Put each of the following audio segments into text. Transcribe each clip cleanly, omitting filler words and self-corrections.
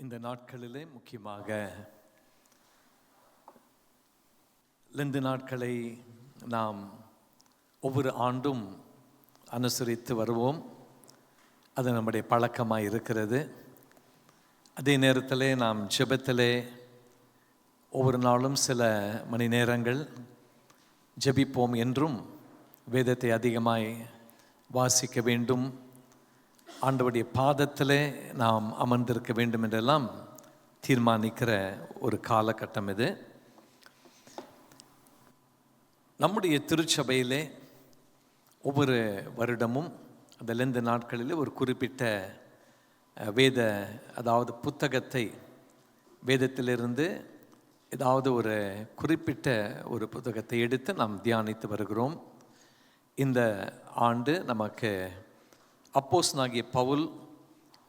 இந்த நாட்களிலே முக்கியமாக லெந்து நாட்களை நாம் ஒவ்வொரு ஆண்டும் அனுசரித்து வருவோம். அது நம்முடைய பழக்கமாக இருக்கிறது. அதே நேரத்தில் நாம் ஜெபத்திலே ஒவ்வொரு நாளும் சில மணி நேரங்கள் ஜெபிப்போம் என்றும் வேதத்தை அதிகமாய் வாசிக்க வேண்டும், ஆண்டவருடைய பாதத்திலே நாம் அமர்ந்திருக்க வேண்டும் என்றெல்லாம் தீர்மானிக்கிற ஒரு காலகட்டம் இது. நம்முடைய திருச்சபையிலே ஒவ்வொரு வருடமும் அந்த லெந்து நாட்களிலே ஒரு குறிப்பிட்ட அதாவது புத்தகத்தை, வேதத்திலிருந்து ஏதாவது ஒரு குறிப்பிட்ட ஒரு புத்தகத்தை எடுத்து நாம் தியானித்து வருகிறோம். இந்த ஆண்டு நமக்கு அப்போஸ்தலனாகிய பவுல்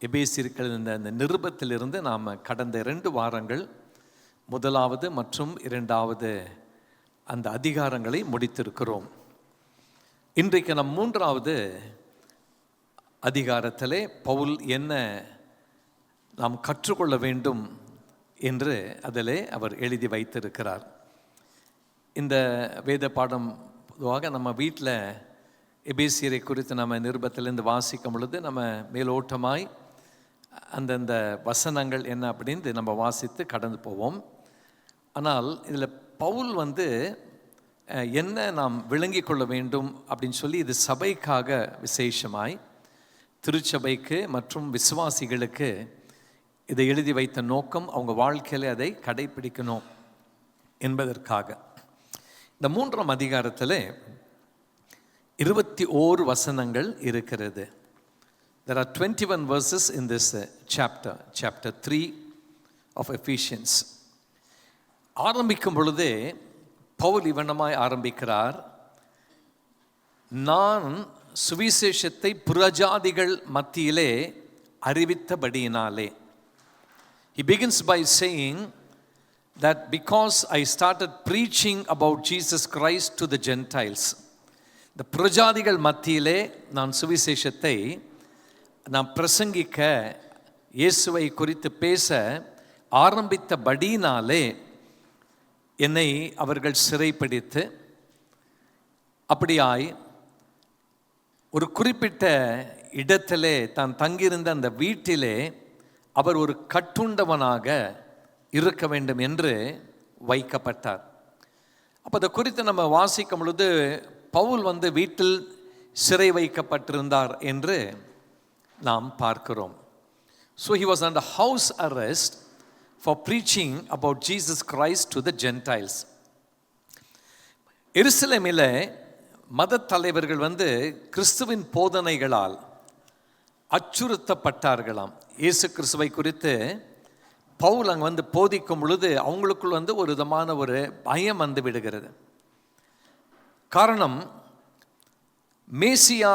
எபேசியர்கள் இந்த நிருபத்திலிருந்து நாம் கடந்த 2 வாரங்கள் 1வது மற்றும் 2வது அந்த அதிகாரங்களை முடித்திருக்கிறோம். இன்றைக்கு நம் 3வது அதிகாரத்திலே பவுல் என்ன நாம் கற்றுக்கொள்ள வேண்டும் என்று அதிலே அவர் எழுதி வைத்திருக்கிறார். இந்த வேத பாடம் பொதுவாக நம்ம வீட்டில் எபேசியரை குறித்து நம்ம நிருபத்திலிருந்து வாசிக்கும் பொழுது நம்ம மேலோட்டமாய் அந்தந்த வசனங்கள் என்ன அப்படின்னு நம்ம வாசித்து கடந்து போவோம். ஆனால் இதில் பவுல் என்ன நாம் விளங்கி கொள்ள வேண்டும் அப்படின்னு சொல்லி, இது சபைக்காக விசேஷமாய் திருச்சபைக்கு மற்றும் விசுவாசிகளுக்கு இதை எழுதி வைத்த நோக்கம், அவங்க வாழ்க்கையில் அதை கடைபிடிக்கணும் என்பதற்காக. இந்த 3ஆம் அதிகாரத்தில் 21 வசனங்கள் இருக்கிறது. There are 21 verses in this chapter 3 of Ephesians. ஆரம்பிக்கும் பொழுதே பவுல் இவனமாய் ஆரம்பிக்கிறார். நான் சுவிசேஷத்தை புறஜாதிகள் மத்தியிலே அறிவித்தபடியினாலே. He begins by saying that because I started preaching about Jesus Christ to the Gentiles, இந்த புறஜாதிகள் மத்தியிலே நான் சுவிசேஷத்தை நான் பிரசங்கிக்க, இயேசுவை குறித்து பேச ஆரம்பித்தபடினாலே என்னை அவர்கள் சிறைப்பிடித்து, அப்படியாய் ஒரு குறிப்பிட்ட இடத்திலே தான் தங்கியிருந்த அந்த வீட்டிலே அவர் ஒரு கட்டுண்டவனாக இருக்க வேண்டும் என்று வைக்கப்பட்டார். அப்போ அதை குறித்து நம்ம வாசிக்கும் பொழுது பவுல் வீட்டில் சிறை வைக்கப்பட்டிருந்தார் என்று நாம் பார்க்கிறோம். So he was under house arrest for preaching about Jesus Christ to the Gentiles. எருசலேமில் மத தலைவர்கள் கிறிஸ்துவின் போதனைகளால் அச்சுறுத்தப்பட்டார்களாம். இயேசு கிறிஸ்துவை குறித்து பவுல் அங்கே போதிக்கும் பொழுது அவங்களுக்குள் ஒரு விதமான ஒரு பயம் விடுகிறது. காரணம், மேசியா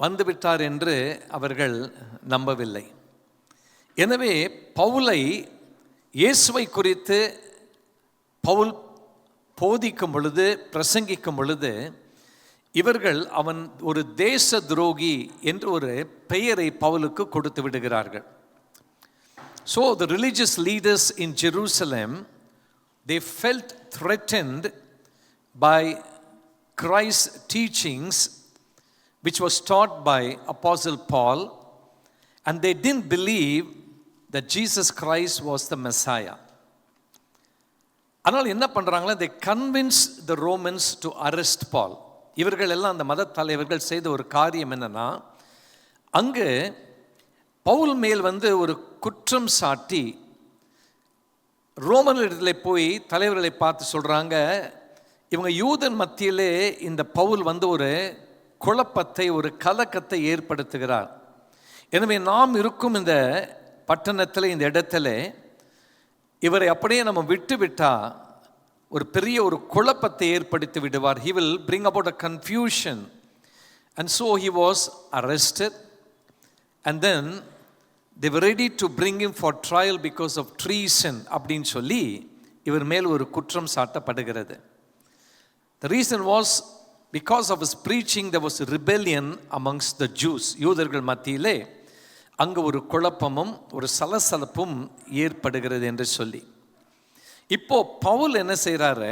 வந்துவிட்டார் என்று அவர்கள் நம்பவில்லை. எனவே பவுலை, இயேசுவை குறித்து பவுல் போதிக்கும் பொழுது, பிரசங்கிக்கும் பொழுது, இவர்கள் அவன் ஒரு தேச துரோகி என்று ஒரு பெயரை பவுலுக்கு கொடுத்து விடுகிறார்கள். So the religious leaders in Jerusalem, they felt threatened by Christ's teachings, which was taught by Apostle Paul, and they didn't believe that Jesus Christ was the Messiah. ஆனால் என்ன பண்றாங்களா, they convinced the Romans to arrest Paul. இவர்கள் எல்லாம் அந்த மத தலைவர்கள் செய்த ஒரு காரியம் என்னன்னா, அங்கு பவுல் மேல் ஒரு குற்றம் சாட்டி ரோமர்களிடத்தில் போய் தலைவர்களை பார்த்து சொல்றாங்க, இவங்க யூதன் மத்தியிலே இந்த பவுல் ஒரு குழப்பத்தை, ஒரு கலக்கத்தை ஏற்படுத்துகிறார். எனவே நாம் இருக்கும் இந்த பட்டணத்தில், இந்த இடத்துல இவரை அப்படியே நம்ம விட்டு விட்டா ஒரு பெரிய ஒரு குழப்பத்தை ஏற்படுத்தி விடுவார். He will bring about a confusion. And so he was arrested, and then they were ready to bring him for trial because of treason அப்படின்னு சொல்லி இவர் மேல் ஒரு குற்றம் சாட்டப்படுகிறது. The reason was because of his preaching there was a rebellion amongst the Jews. யூதர்கள் மத்தியிலே அங்கு ஒரு குழப்பமும் ஒரு சலசலப்பும் ஏற்படுகிறது என்று சொல்லி, இப்போ பவுல் என்ன செய்கிறாரு,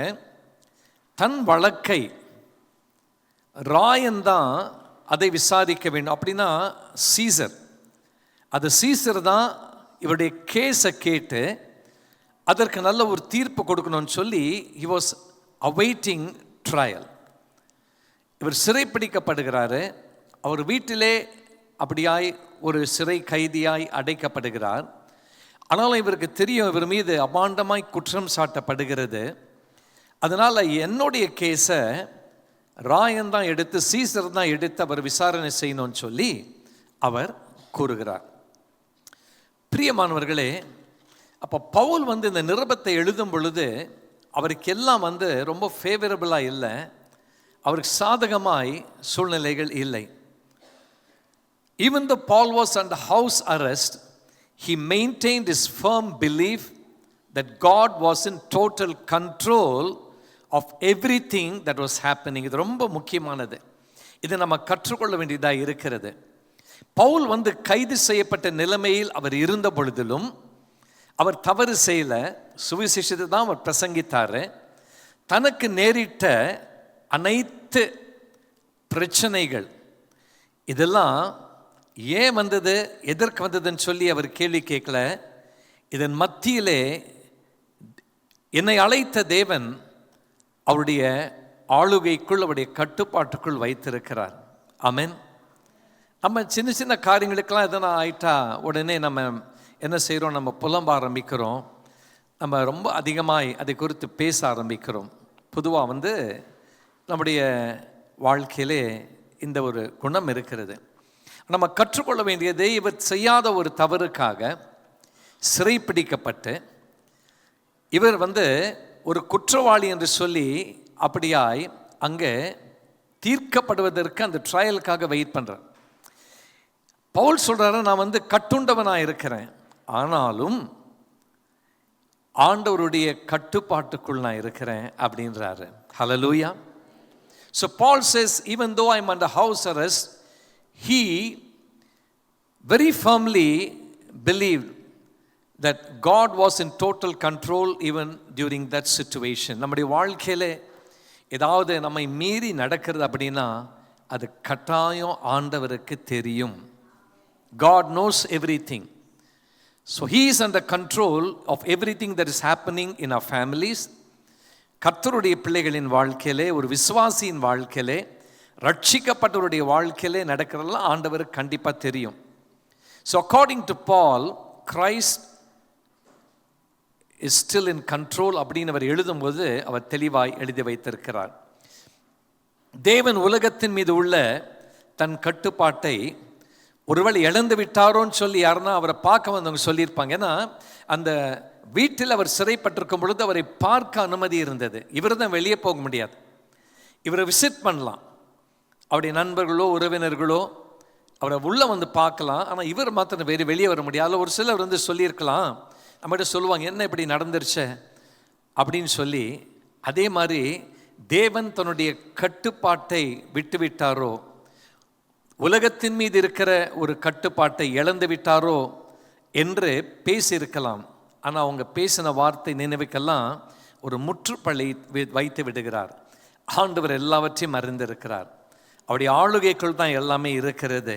தன் வழக்கை ராயன்தான் அதை விசாரிக்க வேண்டும். அப்படின்னா சீசர், அது சீசர் தான் இவருடைய கேஸை கேட்டு அதற்கு நல்ல ஒரு தீர்ப்பு கொடுக்கணும்னு சொல்லி he was awaiting trial. இவர் சிறைப்பிடிக்கப்படுகிறாரு, அவர் வீட்டிலே அப்படியாய் ஒரு சிறை கைதியாய் அடைக்கப்படுகிறார். ஆனாலும் இவருக்கு தெரியும் இவர் மீது அபாண்டமாய் குற்றம் சாட்டப்படுகிறது. அதனால் என்னுடைய கேஸை ராயன் தான் எடுத்து, சீசர் தான் எடுத்து அவர் விசாரணை செய்யணும்னு சொல்லி அவர் கூறுகிறார். பிரியமானவர்களே, அப்போ பவுல் இந்த நிருபத்தை எழுதும் பொழுது அவருக்கு எல்லாம் ரொம்ப ஃபேவரபிளாக இல்லை, அவருக்கு சாதகமாய் சூழ்நிலைகள் இல்லை. Even though Paul was under house arrest, he maintained his firm belief that God was in total control of everything that was happening. இது ரொம்ப முக்கியமானது, இது நம்ம கற்றுக்கொள்ள வேண்டியதாக இருக்கிறது. பவுல் கைது செய்யப்பட்ட நிலைமையில் அவர் இருந்த பொழுதிலும் அவர் தவறு செய்யல, சுவிசேஷத்தை தான் அவர் பிரசங்கித்தார். தனக்கு நேரிட்ட அனைத்து பிரச்சனைகள் இதெல்லாம் ஏன் வந்தது, எதற்கு வந்ததுன்னு சொல்லி அவர் கேள்வி கேட்கல. இதன் மத்தியிலே என்னை அழைத்த தேவன் அவருடைய ஆளுகைக்குள், அவருடைய கட்டுப்பாட்டுக்குள் வைத்திருக்கிறார். ஆமென். நம்ம சின்ன சின்ன காரியங்களுக்கெல்லாம் எதனா ஆயிட்டா உடனே நம்ம என்ன செய்கிறோம், நம்ம புலம்ப ஆரம்பிக்கிறோம், நம்ம ரொம்ப அதிகமாய் அதை குறித்து பேச ஆரம்பிக்கிறோம். பொதுவாக நம்முடைய வாழ்க்கையிலே இந்த ஒரு குணம் இருக்கிறது. நம்ம கற்றுக்கொள்ள வேண்டியது, இவர் செய்யாத ஒரு தவறுக்காக சிறைப்பிடிக்கப்பட்டு இவர் ஒரு குற்றவாளி என்று சொல்லி அப்படியாய் அங்கே தீர்க்கப்படுவதற்கு அந்த ட்ரையலுக்காக வெயிட் பண்ணுறேன். பவுல் சொல்கிறாரு, நான் கட்டுண்டவனாக இருக்கிறேன், ஆனாலும் ஆண்டவருடைய கட்டுப்பாட்டுக்குள் நான் இருக்கிறேன் அப்படின்றாரு. ஹல்லேலூயா. So Paul says, even though I'm under house arrest, he very firmly believed that God was in total control even during that situation. நம்முடைய வாழ்க்கையிலே ஏதாவது நம்மை மீறி நடக்கிறது அப்படின்னா அது கட்டாயம் ஆண்டவருக்கு தெரியும். God knows everything. So he is under control of everything that is happening in our families. கர்த்தருடைய பிள்ளைகளின் வாழ்க்கையிலே, ஒரு விசுவாசியின் வாழ்க்கையிலே, ரட்சிக்கப்பட்டவருடைய வாழ்க்கையிலே நடக்கிறதெல்லாம் ஆண்டவருக்கு கண்டிப்பாக தெரியும். So according to Paul, Christ is still in control அப்படின்னு அவர் எழுதும்போது அவர் தெளிவாய் எழுதி வைத்திருக்கிறார். தேவன் உலகத்தின் மீது உள்ள தன் கட்டுப்பாட்டை ஒருவேளை இழந்து விட்டாரோன்னு சொல்லி யாருன்னா அவரை பார்க்க வந்தவங்க சொல்லியிருப்பாங்க. ஏன்னா அந்த வீட்டில் அவர் சிறைப்பட்டிருக்கும் பொழுது அவரை பார்க்க அனுமதி இருந்தது. இவர் தான் வெளியே போக முடியாது, இவரை விசிட் பண்ணலாம், அவருடைய நண்பர்களோ உறவினர்களோ அவரை உள்ளே பார்க்கலாம், ஆனால் இவர் மாத்திரம் வேறு வெளியே வர முடியாது. ஒரு சிலர் சொல்லியிருக்கலாம், நம்மகிட்ட சொல்லுவாங்க, என்ன இப்படி நடந்துருச்ச அப்படின்னு சொல்லி. அதே மாதிரி தேவன் தன்னுடைய கட்டுப்பாட்டை விட்டுவிட்டாரோ, உலகத்தின் மீது இருக்கிற ஒரு கட்டுப்பாட்டை இழந்து விட்டாரோ என்று பேசியிருக்கலாம். ஆனால் அவங்க பேசின வார்த்தை நினைவுக்கெல்லாம் ஒரு முற்றுப்பள்ளி வைத்து விடுகிறார். ஆண்டவர் எல்லாவற்றையும் அறிந்திருக்கிறார், அவருடைய ஆளுகைக்குள் தான் எல்லாமே இருக்கிறது.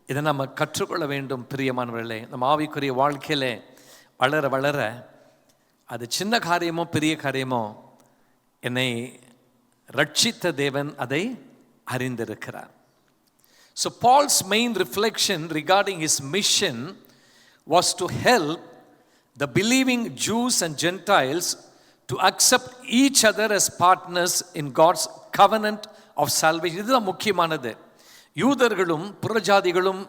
இதை நம்ம கற்றுக்கொள்ள வேண்டும். பிரியமானவர்களே, நம்ம ஆவிக்குரிய வாழ்க்கையிலே வளர வளர அது சின்ன காரியமோ பெரிய காரியமோ என்னை ரட்சித்த தேவன் அதை அறிந்திருக்கிறார். So Paul's main reflection regarding his mission was to help the believing Jews and Gentiles to accept each other as partners in God's covenant of salvation. இதுதான் முக்கியமானது. யூதர்களும் புறஜாதிகளும்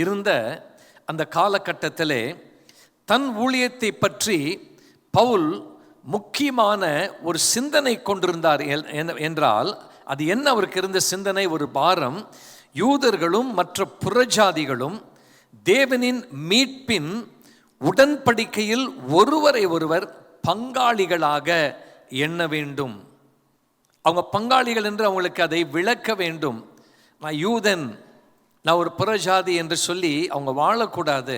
இருந்த அந்த காலகட்டத்திலே தன் ஊழியத்தை பற்றி பவுல் முக்கியமான ஒரு சிந்தனை கொண்டிருந்தார் என்றால் அது என்ன? அவருக்கு இருந்த சிந்தனை, ஒரு பாரம். யூதர்களும் மற்ற புறஜாதிகளும் தேவனின் மீட்பின் உடன்படிக்கையில் ஒருவரை ஒருவர் பங்காளிகளாக எண்ண வேண்டும். அவங்க பங்காளிகள் என்று அவங்களுக்கு அதை விளக்க வேண்டும். நான் யூதன், நான் ஒரு புறஜாதி என்று சொல்லி அவங்க வாழக்கூடாது.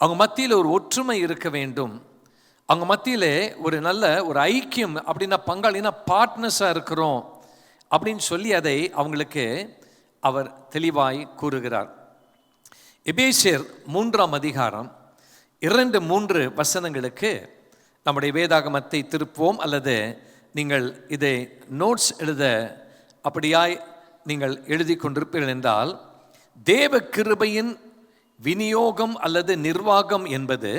அவங்க மத்தியில் ஒரு ஒற்றுமை இருக்க வேண்டும். அவங்க மத்தியில் ஒரு நல்ல ஒரு ஐக்கியம், அப்படின்னா பங்காளினா பார்ட்னர்ஸாக இருக்கிறோம் அப்படின்னு சொல்லி அதை அவங்களுக்கு அவர் தெளிவாய் கூறுகிறார். எபேசியர் 3ஆம் அதிகாரம் 2-3 வசனங்களுக்கு நம்முடைய வேதாகமத்தை திருப்புவோம், அல்லது நீங்கள் இதை நோட்ஸ் எழுத அப்படியாய் நீங்கள் எழுதி கொண்டிருப்பீர்கள் என்றால், தேவ கிருபையின் விநியோகம் அல்லது நிர்வாகம் என்பது,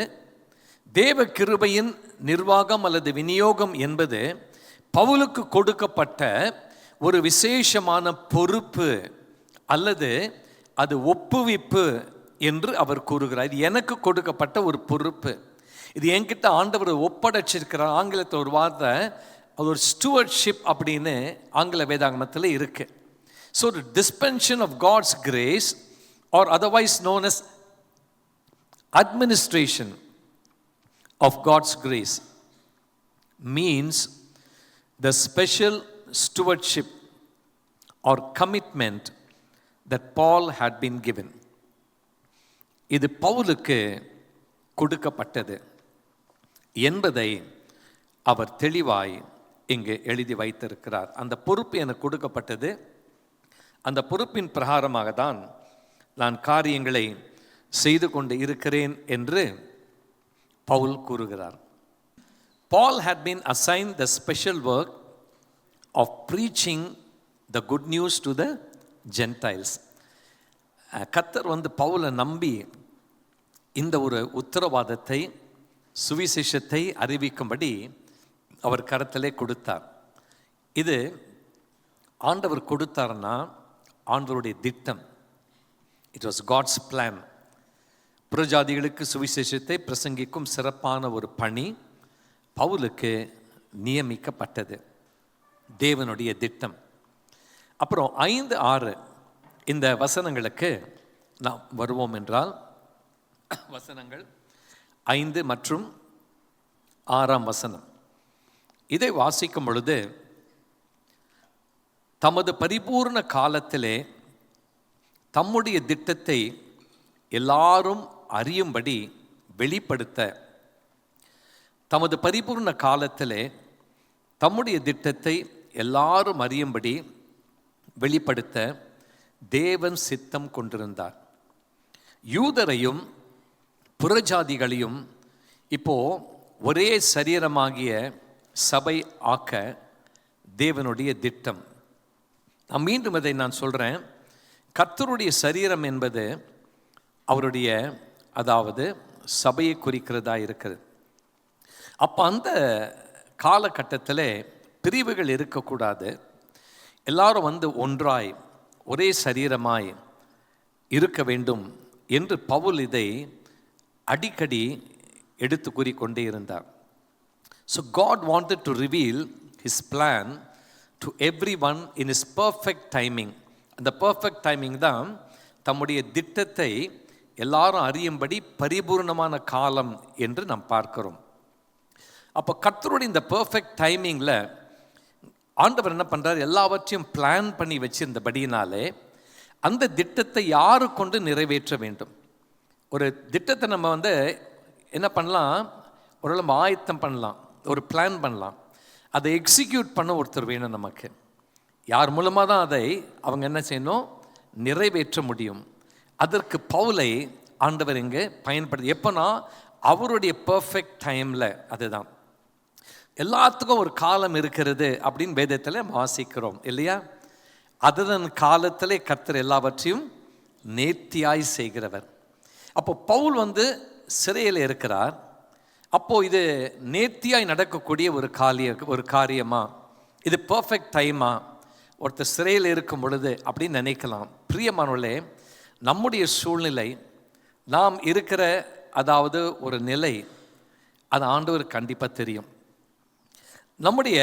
தேவ கிருபையின் நிர்வாகம் அல்லது விநியோகம் என்பது பவுலுக்கு கொடுக்கப்பட்ட ஒரு விசேஷமான பொறுப்பு அல்லது அது ஒப்புவிப்பு என்று அவர் கூறுகிறார். இது எனக்கு கொடுக்கப்பட்ட ஒரு பொறுப்பு, இது என்கிட்ட ஆண்டவர் ஒப்படைச்சிருக்கிறார். ஆங்கிலத்தில் ஒரு வார்த்தை, அது ஒரு ஸ்டூவர்ட்ஷிப் அப்படின்னு ஆங்கில வேதாகமத்தில் இருக்கு. So the dispensation of God's grace are otherwise known as administration of God's grace means the special stewardship or commitment that Paul had been given. இது பவுலுக்கு கொடுக்கப்பட்டது என்பதை அவர் தெளிவாய் இங்கு எழுதி வைத்திருக்கிறார். அந்த பொறுப்பு எனக்கு கொடுக்கப்பட்டது, அந்த பொறுப்பின் பிரகாரமாக தான் நான் காரியங்களை செய்து கொண்டு இருக்கிறேன் என்று பவுல் கூறுகிறார். Paul had been assigned the special work of preaching the good news to the Gentiles. கர்த்தர் பவுலை நம்பி இந்த ஒரு உத்தரவாதத்தை, சுவிசேஷத்தை அறிவிக்கும்படி அவர் கரத்திலே கொடுத்தார். இது ஆண்டவர் கொடுத்தார்னா ஆண்டவருடைய திட்டம். It was God's plan. புறஜாதிகளுக்கு சுவிசேஷத்தை பிரசங்கிக்கும் சிறப்பான ஒரு பணி பவுலுக்கு நியமிக்கப்பட்டது, தேவனுடைய திட்டம். அப்புறம் 5-6 இந்த வசனங்களுக்கு நாம் வருவோம் என்றால், வசனங்கள் 5 மற்றும் 6ஆம் வசனம் இதை வாசிக்கும் பொழுது, தமது பரிபூர்ண காலத்திலே தம்முடைய திட்டத்தை எல்லாரும் அறியும்படி வெளிப்படுத்த, தமது பரிபூர்ண காலத்திலே தம்முடைய திட்டத்தை எல்லாரும் அறியும்படி வெளிப்படுத்த தேவன் சித்தம் கொண்டிருந்தார். யூதரையும் புறஜாதிகளையும் இப்போ ஒரே சரீரமாகிய சபை ஆக்க தேவனுடைய திட்டம். நான் மீண்டும் இதை நான் சொல்கிறேன், கர்த்தருடைய சரீரம் என்பது அவருடைய, அதாவது சபையை குறிக்கிறதா இருக்கிறது. அப்போ அந்த காலகட்டத்தில் பிரிவுகள் இருக்கக்கூடாது, எல்லாரும் ஒன்றாய் ஒரே சரீரமாய் இருக்க வேண்டும் என்று பவுல் இதை அடிக்கடி எடுத்து கூறிக்கொண்டே இருந்தார். So God wanted to reveal his plan to everyone in his perfect timing. அந்த பர்ஃபெக்ட் டைமிங் தான் தம்முடைய திட்டத்தை எல்லாரும் அறியும்படி பரிபூர்ணமான காலம் என்று நாம் பார்க்கிறோம். அப்போ கர்த்தருடைய இந்த பர்ஃபெக்ட் டைமிங்கில் ஆண்டவர் என்ன பண்ணுறார், எல்லாவற்றையும் பிளான் பண்ணி வச்சிருந்தபடியினாலே அந்த திட்டத்தை யாரு கொண்டு நிறைவேற்ற வேண்டும். ஒரு திட்டத்தை நம்ம என்ன பண்ணலாம், ஒரு நம்ம ஆயத்தம் பண்ணலாம், ஒரு பிளான் பண்ணலாம், அதை எக்ஸிக்யூட் பண்ண ஒருத்தர் வேணும் நமக்கு. யார் மூலமாக தான் அதை அவங்க என்ன செய்யணும், நிறைவேற்ற முடியும். அதற்கு பவுலை ஆண்டவர் இங்கே பயன்படுத்தி, எப்போனா அவருடைய பர்ஃபெக்ட் டைமில். அதுதான் எல்லாத்துக்கும் ஒரு காலம் இருக்கிறது அப்படின்னு வேதத்தில் வாசிக்கிறோம் இல்லையா? அதுதான் காலத்திலே கர்த்தர் எல்லாவற்றையும் நேர்த்தியாய் செய்கிறவர். அப்போ பவுல் சிறையில் இருக்கிறார். அப்போது இது நேர்த்தியாய் நடக்கக்கூடிய ஒரு காரியமா, இது பர்ஃபெக்ட் டைமா, ஒருத்தர் சிறையில் இருக்கும் பொழுது அப்படின்னு நினைக்கலாம். பிரியமானவர்களே, நம்முடைய சூழ்நிலை, நாம் இருக்கிற அதாவது ஒரு நிலை, அது ஆண்டவருக்கு கண்டிப்பாக தெரியும். நம்முடைய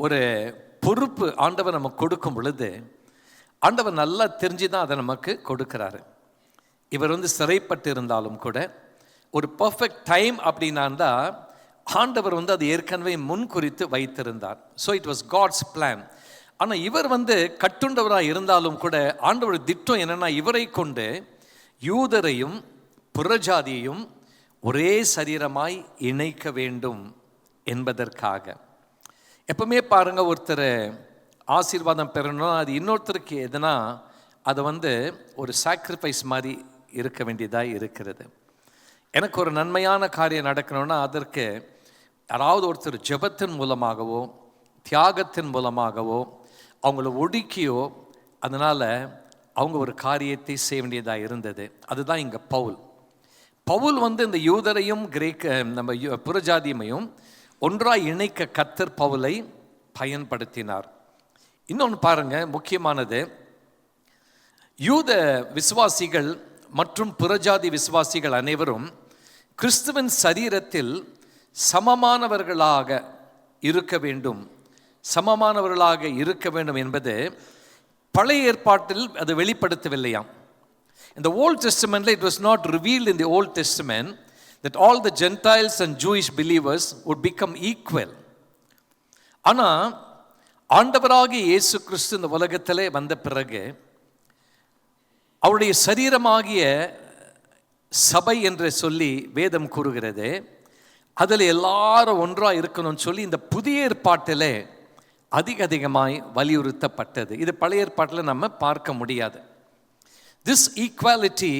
ஒரு பொறுப்பு ஆண்டவர் நமக்கு கொடுக்கும் பொழுது ஆண்டவர் நல்லா தெரிஞ்சு தான் அதை நமக்கு கொடுக்குறாரு. இவர் சிறைப்பட்டு இருந்தாலும் கூட ஒரு பர்ஃபெக்ட் டைம் அப்படின்னா ஆண்டவர் அது ஏற்கனவே முன் குறித்து வைத்திருந்தார். So it was God's plan. ஆனால் இவர் கட்டுண்டவராக இருந்தாலும் கூட ஆண்டவர் திட்டம் என்னன்னா, இவரை கொண்டு யூதரையும் புறஜாதியையும் ஒரே சரீரமாய் இணைக்க வேண்டும் என்பதற்காக. எப்பவுமே பாருங்க, ஒருத்தர் ஆசீர்வாதம் பெறணும், அது இன்னொருத்தருக்கு எதுனா அது ஒரு சாக்ரிஃபைஸ் மாதிரி இருக்க வேண்டியதாக இருக்கிறது. எனக்கு ஒரு நன்மையான காரியம் நடக்கணும்னா அதற்கு யாராவது ஒருத்தர் ஜெபத்தின் மூலமாகவோ தியாகத்தின் மூலமாகவோ அவங்கள ஒடுக்கியோ அதனால் அவங்க ஒரு காரியத்தை செய்ய வேண்டியதாக இருந்தது. அதுதான் இங்கே பவுல் இந்த யூதரையும் நம்ம புறஜாதியமையும் ஒன்றாய் இணைக்க கர்த்தர் பவுலை பயன்படுத்தினார். இன்னொன்று பாருங்க, முக்கியமானது, யூத விசுவாசிகள் மற்றும் புறஜாதி விசுவாசிகள் அனைவரும் கிறிஸ்துவின் சரீரத்தில் சமமானவர்களாக இருக்க வேண்டும் என்பது பழைய ஏற்பாட்டில் அது வெளிப்படுத்தவில்லையாம். In the Old Testament, it was not revealed in the Old Testament that all the Gentiles and Jewish believers would become equal. ஆனால் ஆண்டவராகிய இயேசு கிறிஸ்து இந்த உலகத்திலே வந்த பிறகு அவருடைய சரீரமாகிய சபை என்று சொல்லி வேதம் கூறுகிறது. அதில் எல்லாரும் ஒன்றாக இருக்கணும்னு சொல்லி இந்த புதிய ஏற்பாட்டிலே அதிகமாய் வலியுறுத்தப்பட்டது. இது பழைய ஏற்பாட்டில் நம்ம பார்க்க முடியாது. This equality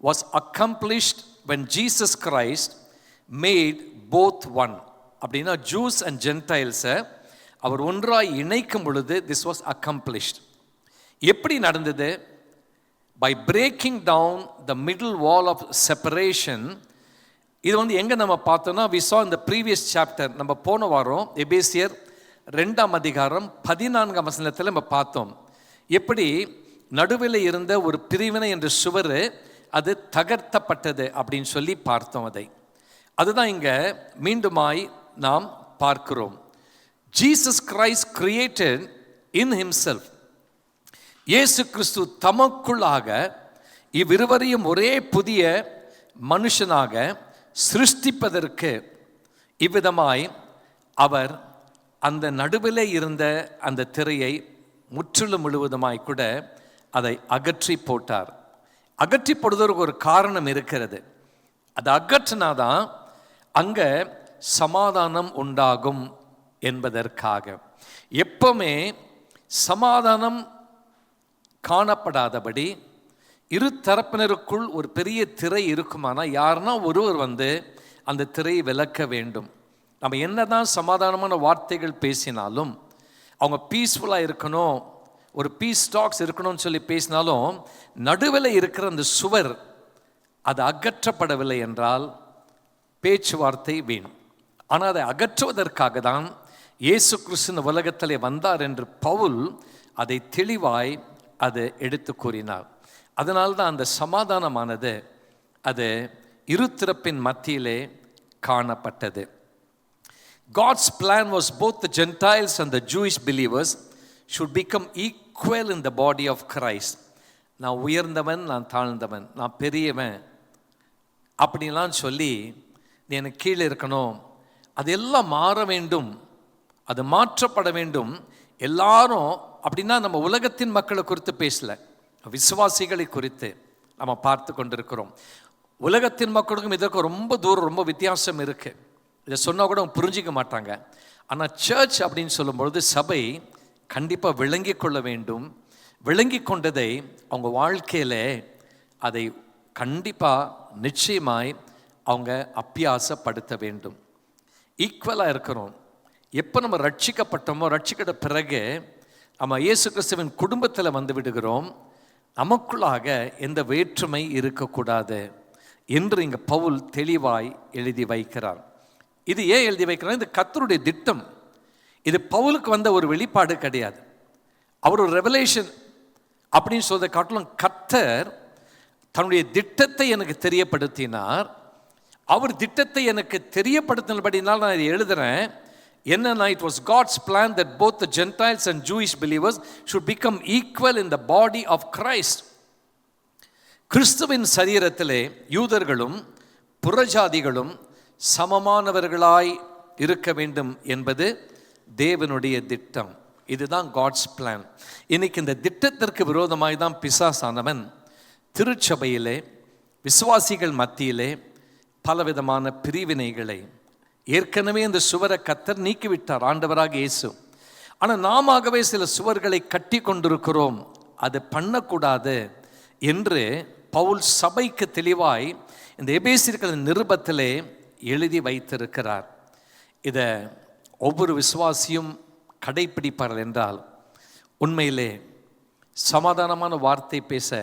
was accomplished when Jesus Christ made both one. அப்படின்னா Jews and Gentiles அவர் ஒன்றாய் இணைக்கும் பொழுது this was accomplished. எப்படி நடந்தது? By breaking down the middle wall of separation. இது எங்க நம்ம பார்த்தோம்னா, we saw in the previous chapter, நம்ம போன வாரம் எபேசியர் 2ஆம் அதிகாரம் 14ஆம் வசனத்தில் நம்ம பார்த்தோம். எப்படி நடுவில் இருந்த ஒரு பிரிவினை என்ற சுவர் அது தகர்த்தப்பட்டது அப்படின்னு சொல்லி பார்த்தோம். அதுதான் இங்க மீண்டுமாய் நாம் பார்க்கிறோம். ஜீசஸ் கிரைஸ்ட் கிரியேட்டட் இன் ஹிம்செல்ஃப். இயேசு கிறிஸ்து தமக்குள்ளாக இவ்விருவரையும் ஒரே புதிய மனுஷனாக சிருஷ்டிப்பதற்கு இவ்விதமாய் அவர் அந்த நடுவிலே இருந்த அந்த திரையை முற்றிலும் முழுவதுமாய் கூட அதை அகற்றி போட்டார். அகற்றி போடுவதற்கு ஒரு காரணம் இருக்கிறது. அதை அகற்றினாதான் அங்கே சமாதானம் உண்டாகும் என்பதற்காக. எப்பவுமே சமாதானம் காணப்படாதபடி இரு தரப்பினருக்குள் ஒரு பெரிய திரை இருக்குமானா யாருன்னா ஒருவர் அந்த திரையை விலக்க வேண்டும். நம்ம என்னதான் சமாதானமான வார்த்தைகள் பேசினாலும், அவங்க பீஸ்ஃபுல்லாக இருக்கணும், ஒரு பீஸ் டாக்ஸ் இருக்கணும்னு சொல்லி பேசினாலும், நடுவில் இருக்கிற அந்த சுவர் அது அகற்றப்படவில்லை என்றால் பேச்சுவார்த்தை வீண். ஆனால் அதை அகற்றுவதற்காக தான் இயேசு கிறிஸ்து உலகத்திலே வந்தார் என்று பவுல் அதை தெளிவாய் அதை எடுத்து கூறினார். அதனால்தான் அந்த சமாதானமானது அது இருதரப்பின் மத்தியிலே காணப்பட்டது. God's plan was both the Gentiles and the Jewish believers should become equal in the body of Christ. நான் உயர்ந்தவன், நான் தாழ்ந்தவன், நான் பெரியவன் அப்படின்லாம் சொல்லி நீ எனக்கு கீழே இருக்கணும், அதெல்லாம் மாற வேண்டும், அது மாற்றப்பட வேண்டும். எல்லாரும் அப்படின்னா நம்ம உலகத்தின் மக்களை குறித்து பேசல, விசுவாசிகளை குறித்து நம்ம பார்த்து கொண்டிருக்கிறோம். உலகத்தின் மக்களுக்கும் இதற்கு ரொம்ப தூரம், ரொம்ப வித்தியாசம் இருக்குது. இதை சொன்னால் கூட அவங்க புரிஞ்சிக்க மாட்டாங்க. ஆனால் சர்ச் அப்படின்னு சொல்லும்பொழுது சபை கண்டிப்பாக விளங்கி கொள்ள வேண்டும். விளங்கி கொண்டதை அவங்க வாழ்க்கையில் அதை கண்டிப்பாக நிச்சயமாய் அவங்க அபியாசப்படுத்த வேண்டும். ஈக்குவலாக இருக்கிறோம். எப்போ நம்ம ரட்சிக்கப்பட்டோமோ, ரட்சிக்கிட்ட பிறகு நம்ம இயேசு கிறிஸ்துவின் குடும்பத்தில் வந்து விடுகிறோம். நமக்குள்ளாக எந்த வேற்றுமை இருக்கக்கூடாது என்று இங்கே பவுல் தெளிவாய் எழுதி வைக்கிறார். இது ஏன் எழுதி வைக்கிறார்? இது கர்த்தருடைய திட்டம். இது பவுலுக்கு வந்த ஒரு வெளிப்பாடு கிடையாது. அவர் ஒரு ரெவலேஷன் அப்படின்னு சொல்றதை காட்டிலும் கர்த்தர் தன்னுடைய திட்டத்தை எனக்கு தெரியப்படுத்தினார். அவர் திட்டத்தை எனக்கு தெரியப்படுத்தினபடினால் நான் இதை எழுதுறேன். என்னன்னா, it was God's plan that both the Gentiles and Jewish believers should become equal in the body of Christ. கிறிஸ்துவின் சரீரத்திலே யூதர்களும் புறஜாதிகளும் சமமானவர்களாய் இருக்க வேண்டும் என்பது தேவனுடைய திட்டம். இதுதான் காட்ஸ் பிளான். இன்னைக்கு இந்த திட்டத்திற்கு விரோதமாய் தான் பிசாசானவன் திருச்சபையிலே விசுவாசிகள் மத்தியிலே பலவிதமான பிரிவினைகளை, ஏற்கனவே இந்த சுவரை கர்த்தர் நீக்கிவிட்டார் ஆண்டவராக இயேசு. ஆனால் நாமவே சில சுவர்களை கட்டி கொண்டிருக்கிறோம், அது பண்ணக்கூடாது என்று பவுல் சபைக்கு தெளிவாய் இந்த எபேசியர்களின் நிருபத்திலே எழுதி வைத்திருக்கிறார். இதை ஒவ்வொரு விசுவாசியும் கடைப்பிடிப்பார்கள் என்றால் உண்மையிலே சமாதானமான வார்த்தை பேச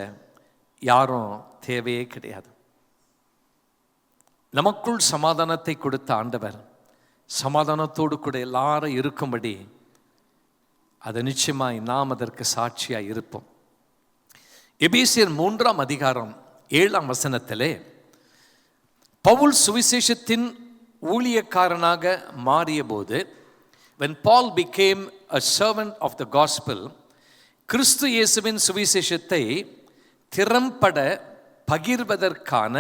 யாரும் தேவையே கிடையாது. நமக்குள் சமாதானத்தை கொடுத்த ஆண்டவர் சமாதானத்தோடு கூட எல்லாரும் இருக்கும்படி அது நிச்சயமாய் நாம் அதற்கு சாட்சியாய் இருப்போம். எபேசியர் 3ஆம் அதிகாரம் 7ஆம் வசனத்திலே பவுல் சுவிசேஷத்தின் ஊழியக்காரனாக மாறிய போது, when Paul became a servant of the gospel, கிறிஸ்து இயேசுவின் சுவிசேஷத்தை திறம்பட பகிர்வதற்கான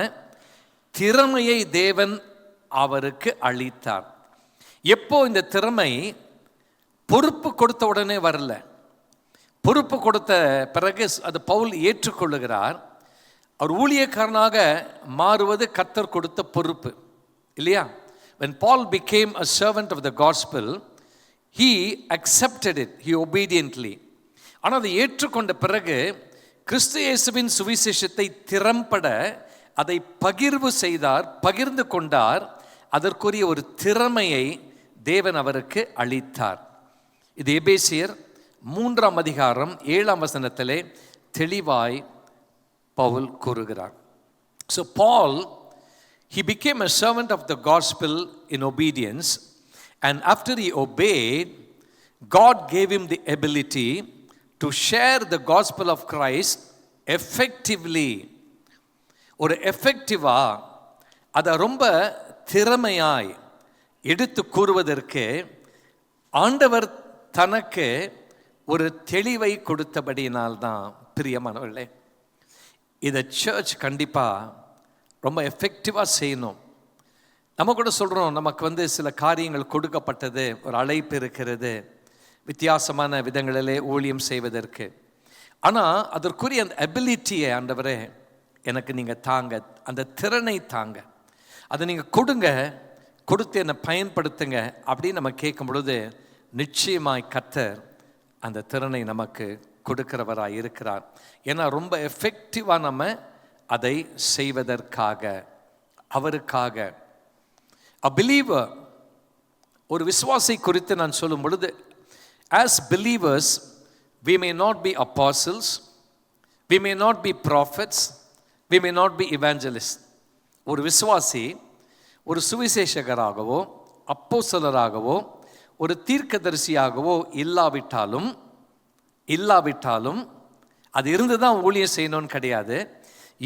திறமையை தேவன் அவருக்கு அளித்தார். எப்போ இந்த திறமை? பொறுப்பு கொடுத்த உடனே வரல. பொறுப்பு கொடுத்த பிறகு அது பவுல் ஏற்றுக்கொள்ளுகிறார். அவர் ஊழியக்காரனாக மாறுவது கர்த்தர் கொடுத்த பொறுப்பு இல்லையா? When Paul became a servant of the gospel, he accepted it, he obediently. ஆனால் அதை ஏற்றுக்கொண்ட பிறகு கிறிஸ்து இயேசுவின் சுவிசேஷத்தை திறம்பட அதை பகிர்வு செய்தார், பகிர்ந்து கொண்டார். அதற்குரிய ஒரு திறமையை தேவன் அவருக்கு அளித்தார். இது எபேசியர் 3ஆம் அதிகாரம் 7ஆம் வசனத்திலே தெளிவாய் பவுல் கூறுகிறார். So Paul, he became a servant of the gospel in obedience, and after he obeyed, God gave him the ability to share the gospel of Christ effectively. ஒரு எஃபெக்டிவா அதை ரொம்ப திறமையாய் எடுத்து கூறுவதற்கு ஆண்டவர் தனக்கு ஒரு தெளிவை கொடுத்தபடியினால்தான் பிரியமானவர்களே, இதை சர்ச் கண்டிப்பாக ரொம்ப எஃபெக்டிவாக செய்யணும். நம்ம கூட சொல்கிறோம், நமக்கு சில காரியங்கள் கொடுக்கப்பட்டது, ஒரு அழைப்பு இருக்கிறது வித்தியாசமான விதங்களிலே ஊழியம் செய்வதற்கு. ஆனால் அதற்குரிய அந்த எபிலிட்டியை ஆண்டவரே எனக்கு நீங்கள் தாங்க, அந்த திறனை தாங்க, அதை நீங்கள் கொடுங்க, கொடுத்து என்னை பயன்படுத்துங்க அப்படின்னு நம்ம கேட்கும் பொழுது நிச்சயமாய் கர்த்தர் அந்த திறனை நமக்கு கொடுக்கிறவராக இருக்கிறார். ஏன்னா ரொம்ப எஃபெக்டிவாக நம்ம அதை செய்வதற்காக, அவருக்காக. A believer, ஒரு விசுவாசி குறித்து நான் சொல்லும் பொழுது, as believers we may not be apostles, we may not be prophets, we may not be evangelists. ஒரு விசுவாசி ஒரு சுவிசேஷகராகவோ அப்போஸ்தலராகவோ ஒரு தீர்க்கதரிசியாகவோ இல்லாவிட்டாலும் அது இருந்து தான் ஊழியம் செய்யணும்னு கிடையாது.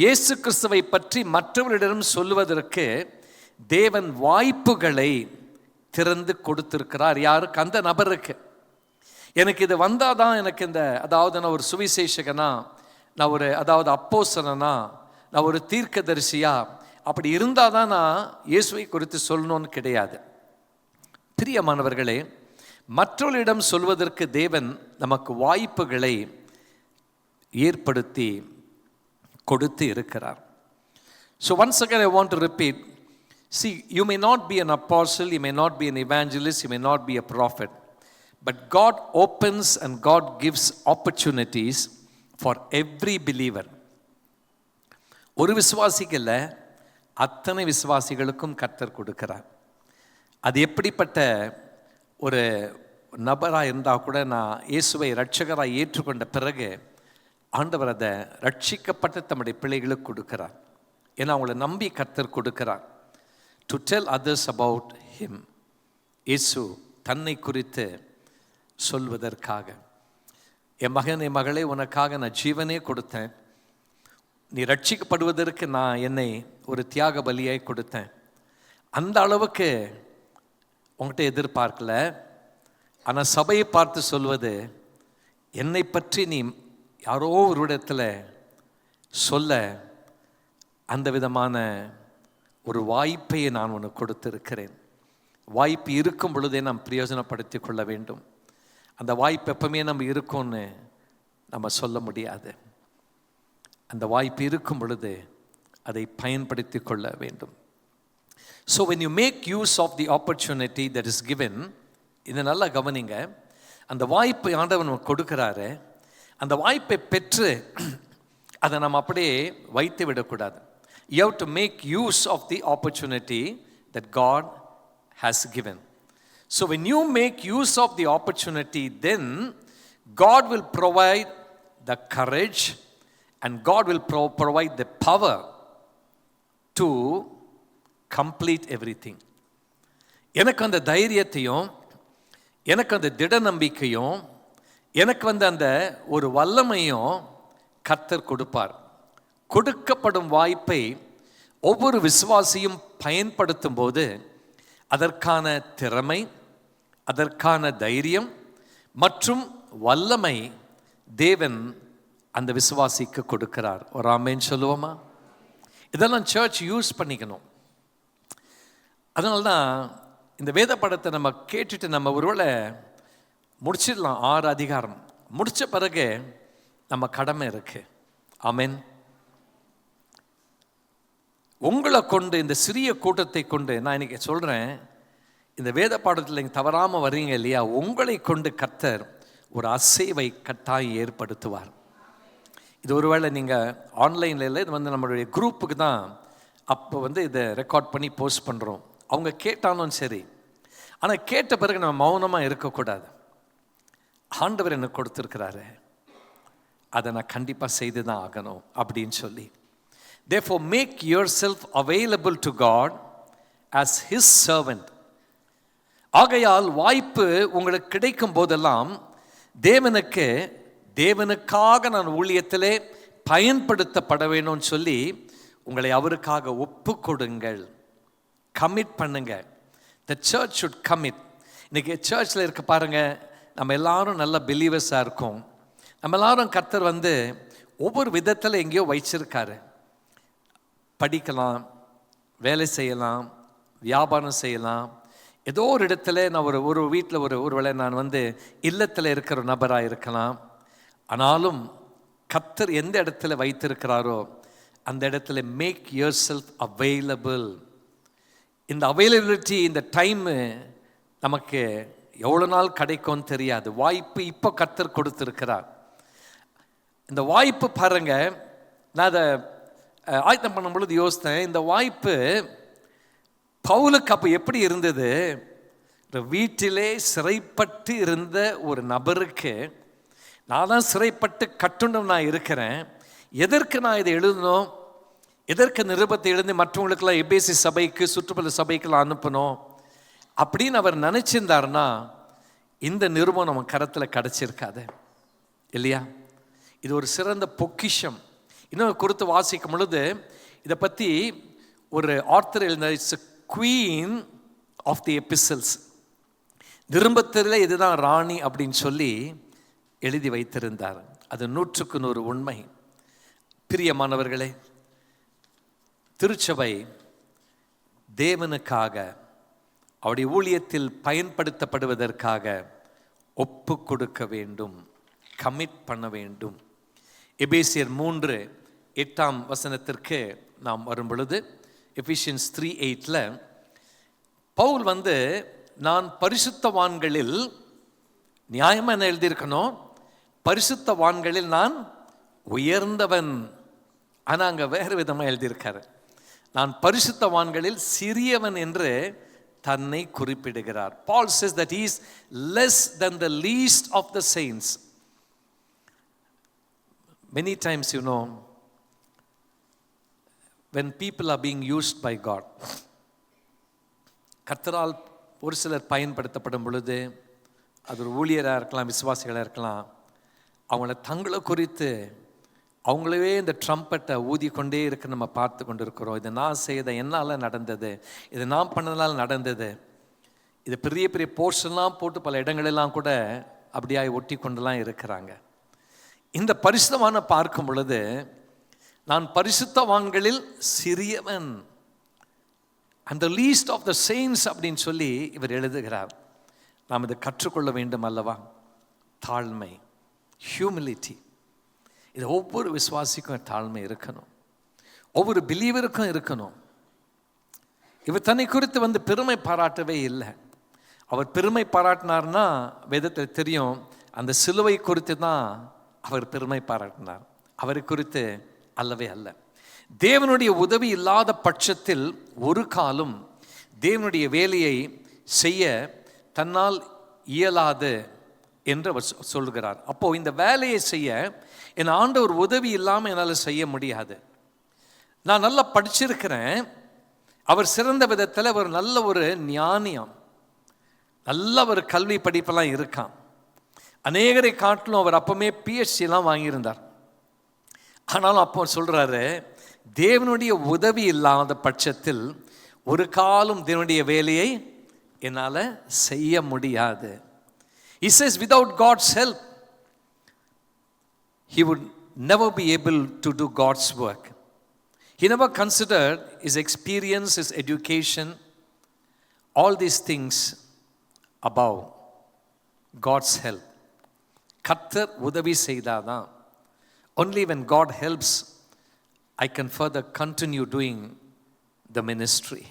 இயேசு கிறிஸ்துவை பற்றி மற்றவர்களிடம் சொல்லுவதற்கு தேவன் வாய்ப்புகளை திறந்து கொடுத்திருக்கிறார். யாருக்கு? அந்த நபருக்கு. எனக்கு இது வந்தாதான் எனக்கு இந்த, அதாவது நான் ஒரு சுவிசேஷகனா, நான் ஒரு அப்போஸ்தலனா, நான் ஒரு தீர்க்கதரிசியா, அப்படி இருந்தால் தான் நான் இயேசுவை குறித்து சொல்லணும்னு கிடையாது. பிரியமானவர்களே, மற்றவர்களிடம் சொல்வதற்கு தேவன் நமக்கு வாய்ப்புகளை ஏற்படுத்தி கொடுத்து இருக்கிறார். So once again I want to repeat, see, you may not be an apostle, you may not be an evangelist, you may not be a prophet, but God opens and God gives opportunities for every believer. ஒரு விசுவாசிக்கு இல்லை, அத்தனை விசுவாசிகளுக்கும் கர்த்தர் கொடுக்கிறார். அது எப்படிப்பட்ட ஒரு நபராக இருந்தால் கூட, நான் இயேசுவை இரட்சகராக ஏற்றுக்கொண்ட பிறகு ஆண்டவர் அதை ரட்சிக்கப்பட்ட தம்முடைய பிள்ளைகளுக்கு கொடுக்கிறார். ஏன்னா அவங்கள நம்பி கர்த்தர் கொடுக்கிறார். To tell others about him. இயேசு தன்னை குறித்து சொல்வதற்காக. என் மகன், என் மகளே, உனக்காக நான் ஜீவனே கொடுத்தேன், நீ ரட்சிக்கப்படுவதற்கு நான் என்னை ஒரு தியாக பலியாய் கொடுத்தேன். அந்த அளவுக்கு உங்கள்கிட்ட எதிர்பார்க்கல. ஆனால் சபையை பார்த்து சொல்வது, என்னை பற்றி நீ யாரோ ஒரு இடத்துல சொல்ல அந்த விதமான ஒரு வாய்ப்பை நான் உனக்கு கொடுத்திருக்கிறேன். வாய்ப்பு இருக்கும் பொழுதே நாம் பிரயோஜனப்படுத்தி கொள்ள வேண்டும். அந்த வாய்ப்பு எப்பவுமே நம்ம இருக்கும்னு நம்ம சொல்ல முடியாது. அந்த வாய்ப்பு இருக்கும் பொழுது அதை பயன்படுத்தி கொள்ள வேண்டும். So when you make use of the opportunity that is given, இதை நல்லா கவனிங்க. அந்த வாய்ப்பை ஆண்டவன் கொடுக்கிறாரு. அந்த வாய்ப்பை பெற்று அதை நம்ம அப்படியே வைத்து விடக்கூடாது. You have to make use of the opportunity that God has given. So when you make use of the opportunity, then God will provide the courage and God will provide the power to complete everything. எனக்கு அந்த தைரியத்தையும், எனக்கு அந்த திட நம்பிக்கையும், எனக்கு அந்த ஒரு வல்லமையும் கர்த்தர் கொடுப்பார். கொடுக்கப்படும் வாய்ப்பை ஒவ்வொரு விசுவாசியும் பயன்படுத்தும் போது அதற்கான திறமை, அதற்கான தைரியம் மற்றும் வல்லமை தேவன் அந்த விசுவாசிக்கு கொடுக்கிறார். ஒரு ஆமென் சொல்லுவோமா? இதெல்லாம் சர்ச் யூஸ் பண்ணிக்கணும். அதனால தான் இந்த வேத படத்தை நம்ம கேட்டுட்டு நம்ம ஒருவேளை முடிச்சிடலாம். 6 அதிகாரம் முடித்த பிறகு நம்ம கடமை இருக்கு. ஆமென். உங்களை கொண்டு, இந்த சிறிய கூட்டத்தை கொண்டு, நான் இன்னைக்கு சொல்கிறேன், இந்த வேத பாடத்தில் நீங்கள் தவறாமல் வர்றீங்க இல்லையா, உங்களை கொண்டு கர்த்தர் ஒரு அசைவை கட்டாயம் ஏற்படுத்துவார். இது ஒருவேளை நீங்கள் ஆன்லைனில் இல்லை, இது நம்மளுடைய குரூப்புக்கு தான் அப்போ இதை ரெக்கார்ட் பண்ணி போஸ்ட் பண்ணுறோம். அவங்க கேட்டாலும் சரி, ஆனால் கேட்ட பிறகு நம்ம மௌனமாக இருக்கக்கூடாது. ஆண்டவர் எனக்கு கொடுத்துருக்கிறாரு, அதை நான் கண்டிப்பாக செய்து தான் ஆகணும் அப்படின்னு சொல்லி. Therefore make yourself available to God as His servant. ஆகையால் வாய்ப்பு உங்களுக்கு கிடைக்கும் போதெல்லாம் தேவனுக்காக நான் ஊழியத்திலே பயன்படுத்தப்பட வேணும்னு சொல்லி உங்களை அவருக்காக ஒப்பு கொடுங்கள். கமிட் பண்ணுங்க. The church should commit. இன்னைக்கு சர்ச்சில் இருக்க பாருங்க, நம்ம எல்லாரும் நல்ல பிலீவர்ஸாக இருக்கோம். நம்ம எல்லாரும் கர்த்தர் ஒவ்வொரு விதத்தில் எங்கேயோ வச்சிருக்காரு. படிக்கலாம், வேலை செய்யலாம், வியாபாரம் செய்யலாம். ஏதோ ஒரு இடத்துல நான் ஒரு வீட்டில் ஒருவேளை நான் இல்லத்தில் இருக்கிற நபராக இருக்கலாம். ஆனாலும் கர்த்தர் எந்த இடத்துல வைத்திருக்கிறாரோ அந்த இடத்துல மேக் யுவர் செல்ஃப் அவைலபிள். இந்த அவைலபிலிட்டி, இந்த டைமு நமக்கு எவ்வளோ நாள் கிடைக்கும்னு தெரியாது. வாய்ப்பு இப்போ கர்த்தர் கொடுத்துருக்கிறார். இந்த வாய்ப்பு பாருங்க, நான் அதை ஆயத்தம் பண்ணும் பொழுது யோசித்தேன், இந்த வாய்ப்பு பவுலுக்கு அப்போ எப்படி இருந்தது? வீட்டிலே சிறைப்பட்டு இருந்த ஒரு நபருக்கு, நான் தான் சிறைப்பட்டு கட்டுண்டம் நான் இருக்கிறேன், எதற்கு நான் இதை எழுதணும், எதற்கு நிருபத்தை எழுதி மற்றவங்களுக்கெல்லாம் எபேசி சபைக்கு, சுற்றுப்புற சபைக்கெல்லாம் அனுப்பணும் அப்படின்னு அவர் நினச்சிருந்தாருன்னா இந்த நிருபம் நம்ம கரத்தில் கிடச்சிருக்காது இல்லையா? இது ஒரு சிறந்த பொக்கிஷம். இன்னும் குறித்து வாசிக்கும் பொழுது இதை பற்றி ஒரு ஆர்த்தர் எழுதின, it's queen of the epistles. நிருபத்தில் இதுதான் ராணி அப்படின்னு சொல்லி எழுதி வைத்திருந்தார். அது 100க்கு 100 உண்மை. பிரியமானவர்களே, திருச்சபை தேவனுக்காக அவருடைய ஊழியத்தில் பயன்படுத்தப்படுவதற்காக ஒப்பு கொடுக்க வேண்டும், கமிட் பண்ண வேண்டும். எபேசியர் 3:8 நாம் வரும் பொழுது, எபிஷியன்ஸ் 3:8 பவுல் நான் பரிசுத்தவான்களில், நியாயமாக என்ன எழுதியிருக்கணும், பரிசுத்தவான்களில் நான் உயர்ந்தவன். ஆனால் அங்கே வேறு விதமாக எழுதியிருக்காரு, நான் பரிசுத்தவான்களில் சிறியவன் என்று தன்னை குறிப்பிடுகிறார். Paul says that he is less than the least of the saints. Many times, when people are being used by God, கர்த்தரால் ஒரு சிலர் பயன்படுத்தப்படும் பொழுது, அது ஒரு ஊழியராக இருக்கலாம், விசுவாசிகளாக இருக்கலாம், அவங்கள தங்களை குறித்து அவங்களவே இந்த ட்ரம்பட்டை ஊதி கொண்டே இருக்க நம்ம பார்த்து கொண்டு இருக்கிறோம். இதை நான் செய்த, என்னால் நடந்தது, இதை நான் பண்ணதுனால நடந்தது, இது பெரிய பெரிய போர்ஷன்லாம் போட்டு பல இடங்களெல்லாம் கூட அப்படியே ஒட்டி கொண்டுலாம் இருக்கிறாங்க. இந்த பரிசுத்தமான பார்க்கும் பொழுது, நான் பரிசுத்தவான்களில் சிறியவன், அந்த லீஸ்ட் ஆஃப் த செயின்ஸ் அப்படின்னு சொல்லி இவர் எழுதுகிறார். நாம் இதை கற்றுக்கொள்ள வேண்டும் அல்லவா? தாழ்மை, ஹியூமிலிட்டி. இது ஒவ்வொரு விசுவாசிக்கும் தாழ்மை இருக்கணும், ஒவ்வொரு பிலீவருக்கும் இருக்கணும். இவர் தன்னை குறித்து பெருமை பாராட்டவே இல்லை. அவர் பெருமை பாராட்டினார்னா வேதத்தில் தெரியும், அந்த சிலுவை குறித்து தான் அவர் பெருமை பாராட்டினார், அவரை குறித்து அல்லவே அல்ல. தேவனுடைய உதவி இல்லாத பட்சத்தில் ஒரு காலம் தேவனுடைய வேலையை செய்ய தன்னால் இயலாது என்று அவர் சொல்கிறார். அப்போ இந்த வேலையை செய்ய என் ஆண்டவர் உதவி இல்லாமல் என்னால் செய்ய முடியாது. நான் நல்லா படிச்சிருக்கிறேன், அவர் சிறந்த விதத்தில் ஒரு நல்ல ஒரு ஞானியம், நல்ல ஒரு கல்வி படிப்பெல்லாம் இருக்கான். அநேகரை காட்டிலும் அவர் அப்பவுமே பிஹெச்டிலாம் வாங்கியிருந்தார். ஆனாலும் அப்போ சொல்கிறாரு, தேவனுடைய உதவி இல்லாத பட்சத்தில் ஒரு காலம் தேவனுடைய வேலையை என்னால் செய்ய முடியாது. He says without God's help he would never be able to do God's work. He never considered his experience, his education, all these things above God's help. கர்த்தர் உதவி செய்தாதான், only when God helps I can further continue doing the ministry.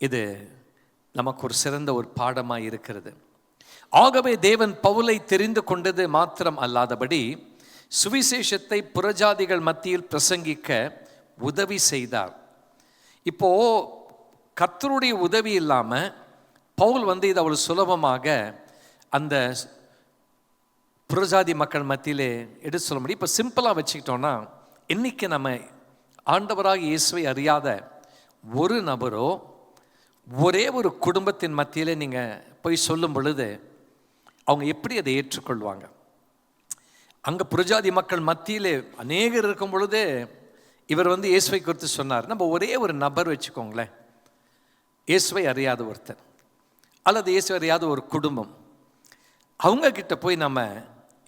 இது நமக்கு ஒரு சிறந்த ஒரு பாடமாக இருக்கிறது. ஆகவே தேவன் பவுலை தெரிந்து கொண்டது மாத்திரம் அல்லாதபடி சுவிசேஷத்தை புறஜாதிகள் மத்தியில் பிரசங்கிக்க உதவி செய்தார். இப்போ கர்த்தருடைய உதவி இல்லாமல் பவுல் இது அவ்வளவு சுலபமாக அந்த புறஜாதி மக்கள் மத்தியிலே எடுத்து சொல்ல முடியும். இப்போ சிம்பிளாக வச்சுக்கிட்டோன்னா, இன்னைக்கு நம்ம ஆண்டவராக இயேசுவை அறியாத ஒரு நபரோ ஒரே ஒரு குடும்பத்தின் மத்தியிலே நீங்கள் போய் சொல்லும் பொழுது அவங்க எப்படி அதை ஏற்றுக்கொள்வாங்க? அங்கே புறஜாதி மக்கள் மத்தியிலே அநேகர் இருக்கும் பொழுதே இவர் இயேசுவை குறித்து சொன்னார். நம்ம ஒரே ஒரு நபர் வச்சுக்கோங்களேன், இயேசுவை அறியாத ஒருத்தர் அல்லது இயேசுவை அறியாத ஒரு குடும்பம், அவங்க கிட்ட போய் நம்ம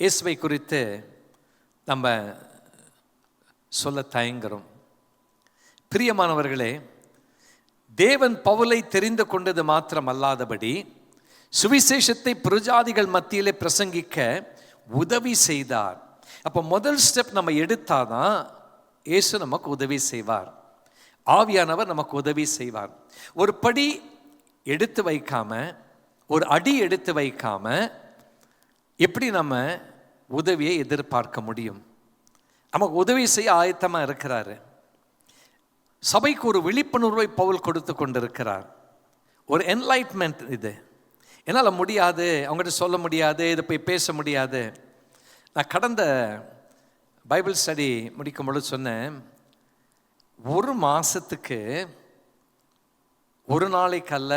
இயேசுவை குறித்து நம்ம சொல்ல தயங்குறோம். பிரியமானவர்களே, தேவன் பவுலை தெரிந்து கொண்டது மாத்திரம் அல்லாதபடி சுவிசேஷத்தை புறஜாதிகள் மத்தியிலே பிரசங்கிக்க உதவி செய்தார். அப்போ முதல் ஸ்டெப் நம்ம எடுத்தாதான் இயேசு நமக்கு உதவி செய்வார், ஆவியானவர் நமக்கு உதவி செய்வார். ஒரு படி எடுத்து வைக்காம, ஒரு அடி எடுத்து வைக்காம எப்படி நம்ம உதவியை எதிர்பார்க்க முடியும்? நமக்கு உதவி செய்ய ஆயத்தமாக இருக்கிறாரு. சபைக்கு ஒரு விழிப்புணர்வை பவுல் கொடுத்து கொண்டிருக்கிறார், ஒரு என்லைட்மெண்ட். இது என்னால் முடியாது, அவங்ககிட்ட சொல்ல முடியாது, இதை போய் பேச முடியாது. நான் கடந்த பைபிள் ஸ்டடி முடிக்கும் பொழுது சொன்னேன், ஒரு மாதத்துக்கு, ஒரு நாளைக்கல்ல,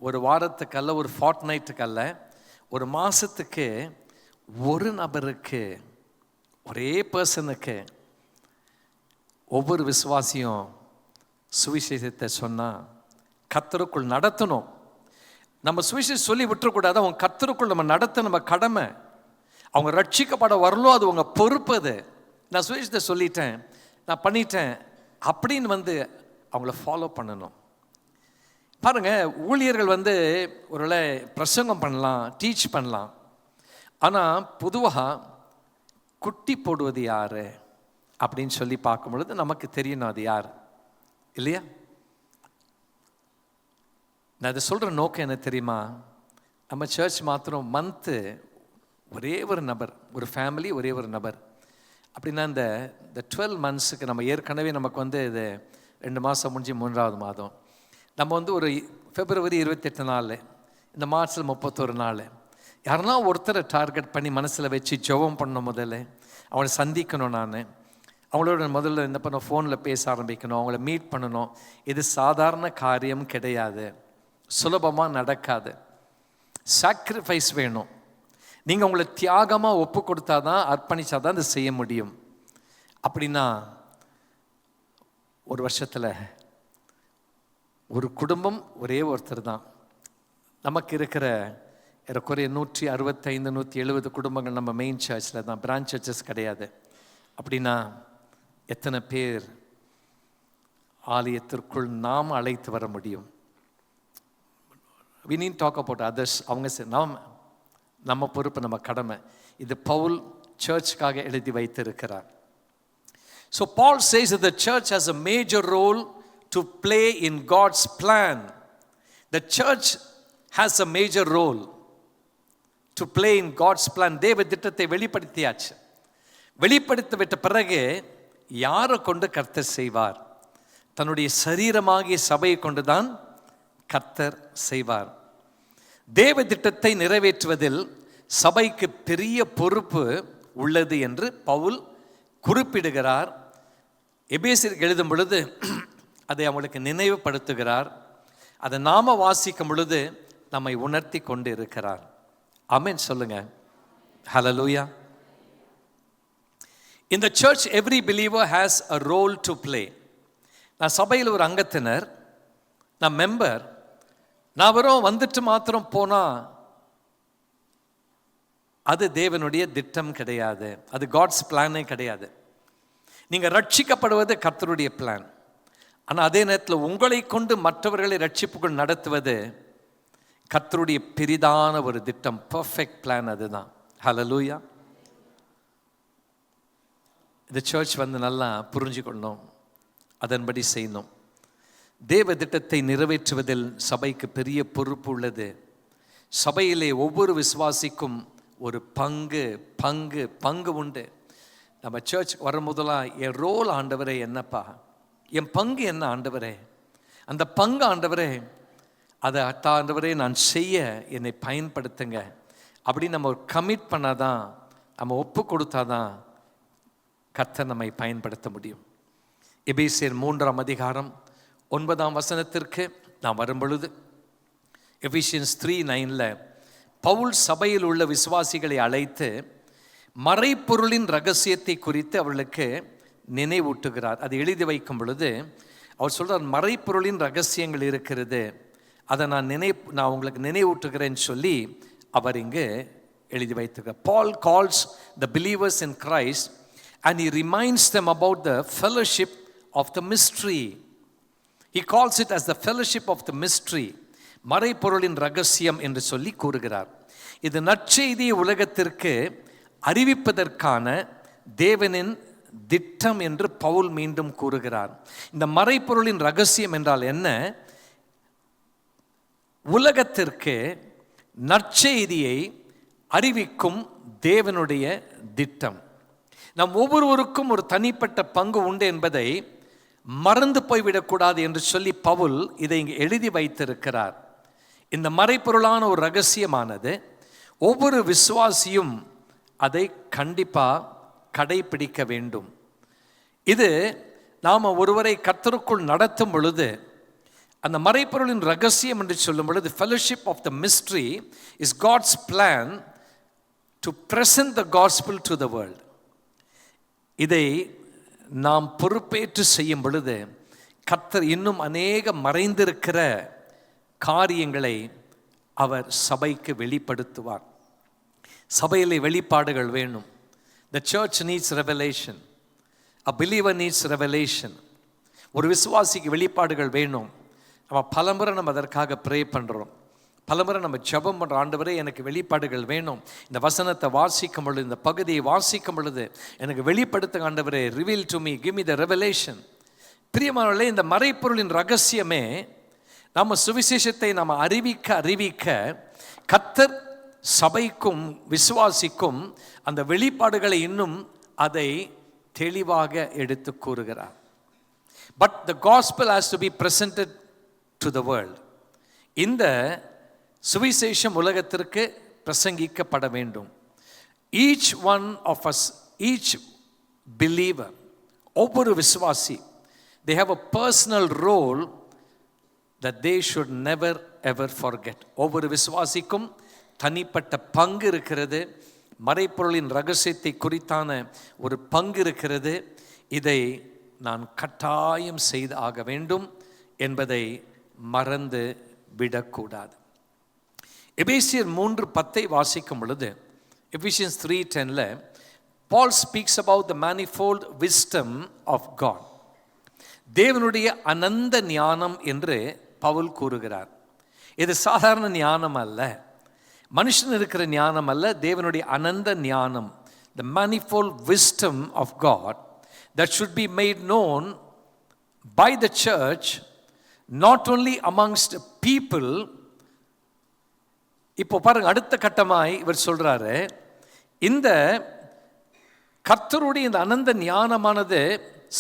ஒரு வாரத்துக்கல்ல, ஒரு ஃபார்ட்நைட்டுக்கல்ல, ஒரு மாதத்துக்கு ஒரு நபருக்கு, ஒரே பர்சனுக்கு, ஒவ்வொரு விசுவாசியும் சுவிசேஷத்தை சொன்னால் கர்த்தருக்குள் நடத்தணும். நம்ம சுவிசேஷம் சொல்லி விட்டுறக்கூடாது, அவங்க கர்த்தருக்குள் நம்ம நடத்த நம்ம கடமை. அவங்க ரட்சிக்கப்பட வரலும், அது உங்கள் பொறுப்பு. அது நான் சுவிசேஷத்தை சொல்லிட்டேன், நான் பண்ணிட்டேன் அப்படின்னு அவங்கள ஃபாலோ பண்ணணும். பாருங்கள், ஊழியர்கள் ஒருவேளை பிரசங்கம் பண்ணலாம், டீச் பண்ணலாம். ஆனால் பொதுவாக குட்டி போடுவது யார் அப்படின்னு சொல்லி பார்க்கும் பொழுது நமக்கு தெரியணும் அது யார், இல்லையா? நான் அதை சொல்கிற நோக்கம் என்ன தெரியுமா? நம்ம சர்ச் மாத்திரம் மந்த்து ஒரே ஒரு நபர், ஒரு ஃபேமிலி, ஒரே ஒரு நபர் அப்படின்னா இந்த 12 மந்த்ஸுக்கு நம்ம ஏற்கனவே நமக்கு இது 2 மாதம் முடிஞ்சு 3வது மாதம். நம்ம ஒரு பிப்ரவரி 28 நாள், இந்த மார்ச்சில் 31 நாள், யாருன்னா ஒருத்தரை டார்கெட் பண்ணி மனசில் வச்சு ஜெபம் பண்ணணும். முதல்ல அவனை சந்திக்கணும், நான் அவங்களோட முதல்ல என்ன பண்ண, ஃபோனில் பேச ஆரம்பிக்கணும், அவங்கள மீட் பண்ணணும். இது சாதாரண காரியம் கிடையாது, சுலபமாக நடக்காது. சாக்ரிஃபைஸ் வேணும். நீங்கள் உங்களை தியாகமாக ஒப்பு கொடுத்தா தான், அர்ப்பணித்தா தான் அதை செய்ய முடியும். அப்படின்னா ஒரு வருஷத்தில் ஒரு குடும்பம், ஒரே ஒருத்தர் தான். நமக்கு இருக்கிற ஏறக்குறைய 165 170 குடும்பங்கள் நம்ம மெயின் சர்ச்சில் தான், பிரான்ச் சர்ச்சஸ் கிடையாது. அப்படின்னா எத்தனை பேர் ஆலயத்திற்குள் நாம் அழைத்து வர முடியும்? We need to talk about others. அவங்க நம்ம பொறுப்பு, நம்ம கடமை. இது பவுல் சர்ச்சுக்காக எழுதி வைத்திருக்கிறார். So Paul says that the church has a major role to play in God's plan. The church has a major role to play in God's plan. தேவ திட்டத்தை வெளிப்படுத்தியாச்சு. வெளிப்படுத்தி விட்ட பிறகு யாரை கொண்டு கர்த்தர் செய்வார்? தன்னுடைய சரீரமாகிய சபையை கொண்டுதான் கர்த்தர் செய்வார். தேவ திட்டத்தை நிறைவேற்றுவதில் சபைக்கு பெரிய பொறுப்பு உள்ளது என்று பவுல் குறிப்பிடுகிறார். எபேசியருக்கு எழுதும் பொழுது அதை அவங்களுக்கு நினைவுபடுத்துகிறார். அதை நாம வாசிக்கும் பொழுது நம்மை உணர்த்தி கொண்டு இருக்கிறார். ஆமென் சொல்லுங்க. ஹல்லேலூயா. In the church every believer has a role to play. நான் சபையில் ஒரு அங்கத்தினர், நான் மெம்பர். நான் வெறும் வந்துட்டு மாத்திரம் போனா அது தேவனுடைய திட்டம் கிடையாது, அது காட்ஸ் பிளானே கிடையாது. நீங்கள் ரட்சிக்கப்படுவது கர்த்தருடைய பிளான். ஆனால் அதே நேரத்தில் உங்களை கொண்டு மற்றவர்களை ரட்சிப்புக்குள் நடத்துவது கர்த்தருடைய பெரிதான ஒரு திட்டம், பர்ஃபெக்ட் பிளான். அதுதான். ஹல்லேலூயா. இந்த சர்ச் நல்லா புரிஞ்சுக்கொள்ளணும், அதன்படி செய்யணும். தேவ திட்டத்தை நிறைவேற்றுவதில் சபைக்கு பெரிய பொறுப்பு உள்ளது. சபையிலே ஒவ்வொரு விசுவாசிக்கும் ஒரு பங்கு உண்டு. நம்ம சர்ச்சுக்கு வரும்போதெல்லாம் என் ரோல் ஆண்டவரே என்னப்பா, என் பங்கு என்ன ஆண்டவரே, அந்த பங்கு ஆண்டவரே, அதை ஆண்டவரே நான் செய்ய என்னை பயன்படுத்துங்க அப்படின்னு நம்ம ஒரு கமிட் பண்ணாதான், நம்ம ஒப்பு கொடுத்தாதான் கர்த்தர் நம்மை பயன்படுத்த முடியும். எபேசியர் 3ஆம் அதிகாரம் 9ஆம் வசனத்திற்கு நாம் வரும் பொழுது எபிசியன்ஸ் 3:9 பவுல் சபையில் உள்ள விசுவாசிகளை அழைத்து மறைப்பொருளின் ரகசியத்தை குறித்து அவர்களுக்கு நினைவூட்டுகிறார். அது எழுதி வைக்கும் பொழுது அவர் சொல்றார், மறைப்பொருளின் ரகசியங்கள் இருக்கிறது, அதை நான் உங்களுக்கு நினைவூட்டுகிறேன்னு சொல்லி அவர் இங்கு எழுதி வைத்திருக்கிறார். Paul calls the believers in Christ and he reminds them about the fellowship of the mystery. He calls it as the fellowship of the mystery. மறைப்பொருளின் ரகசியம் என்று சொல்லி கூறுகிறார். இது நற்செய்தியை உலகத்திற்கு அறிவிப்பதற்கான தேவனின் திட்டம் என்று பவுல் மீண்டும் கூறுகிறார். இந்த மறைப்பொருளின் ரகசியம் என்றால் என்ன? உலகத்திற்கு நற்செய்தியை அறிவிக்கும் தேவனுடைய திட்டம். நம் ஒவ்வொருவருக்கும் ஒரு தனிப்பட்ட பங்கு உண்டு என்பதை மறந்து போய்விடக்கூடாது என்று சொல்லி பவுல் இதை இங்கே எழுதி வைத்திருக்கிறார். இந்த மறைப்பொருளான ஒரு ரகசியமானது ஒவ்வொரு விசுவாசியும் அதை கண்டிப்பாக கடைபிடிக்க வேண்டும். இது நாம் ஒருவரை கர்த்தருக்குள் நடத்தும் பொழுது அந்த மறைப்பொருளின் ரகசியம் என்று சொல்லும் பொழுது fellowship of the mystery is God's plan to present the gospel to the world. இதை நாம் பொறுப்பேற்று செய்யும் பொழுது கர்த்தர் இன்னும் அநேக மறைந்திருக்கிற காரியங்களை அவர் சபைக்கு வெளிப்படுத்துவார். சபையிலே வெளிப்பாடுகள் வேணும். The church needs revelation. A believer needs revelation. ஒரு விசுவாசிக்கு வெளிப்பாடுகள் வேணும். நம்ம பலமுறை நம்ம அதற்காக ப்ரே பண்ணுறோம், பலமுறை நம்ம ஜெபம் பண்ணுற, ஆண்டவரே எனக்கு வெளிப்பாடுகள் வேணும், இந்த வசனத்தை வாசிக்கும் பொழுது, இந்த பகுதியை வாசிக்கும் பொழுது எனக்கு வெளிப்படுத்த ஆண்டவரே, reveal to me, give me the revelation. பிரியமானவர்களே, இந்த மறைப்பொருளின் ரகசியமே நம்ம சுவிசேஷத்தை நம்ம அறிவிக்க கர்த்தர் சபைக்கும் விசுவாசிக்கும் அந்த வெளிப்பாடுகளை இன்னும் அதை தெளிவாக எடுத்து கூறுகிறார். But the gospel has to be presented to the world. இந்த சுவிசேஷம் உலகத்திற்கு பிரசங்கிக்கப்பட வேண்டும். Each one of us, each believer, ஒவ்வொரு விசுவாசி, they have a personal role that they should never ever forget. ஒவ்வொரு விசுவாசிக்கும் தனிப்பட்ட பங்கு இருக்கிறது. மறைப்பொருளின் ரகசியத்தை குறித்தான ஒரு பங்கு இருக்கிறது. இதை நான் கட்டாயம் செய்து ஆக வேண்டும் என்பதை மறந்து விடக்கூடாது. எபேசியர் 3:10 வாசிக்கும் பொழுது, Ephesians 3:10 Paul speaks about the manifold wisdom of God. தேவனுடைய அனந்த ஞானம் என்று பவுல் கூறுகிறார். இது சாதாரண ஞானம் அல்ல, மனுஷன் இருக்கிற ஞானம் அல்ல, தேவனுடைய அனந்த ஞானம், the manifold wisdom of God that should be made known by the church, not only amongst people. இப்போ பாருங்க, அடுத்த கட்டமாய் இவர் சொல்றாரு, இந்த கர்த்தருடைய இந்த அனந்த ஞானமானது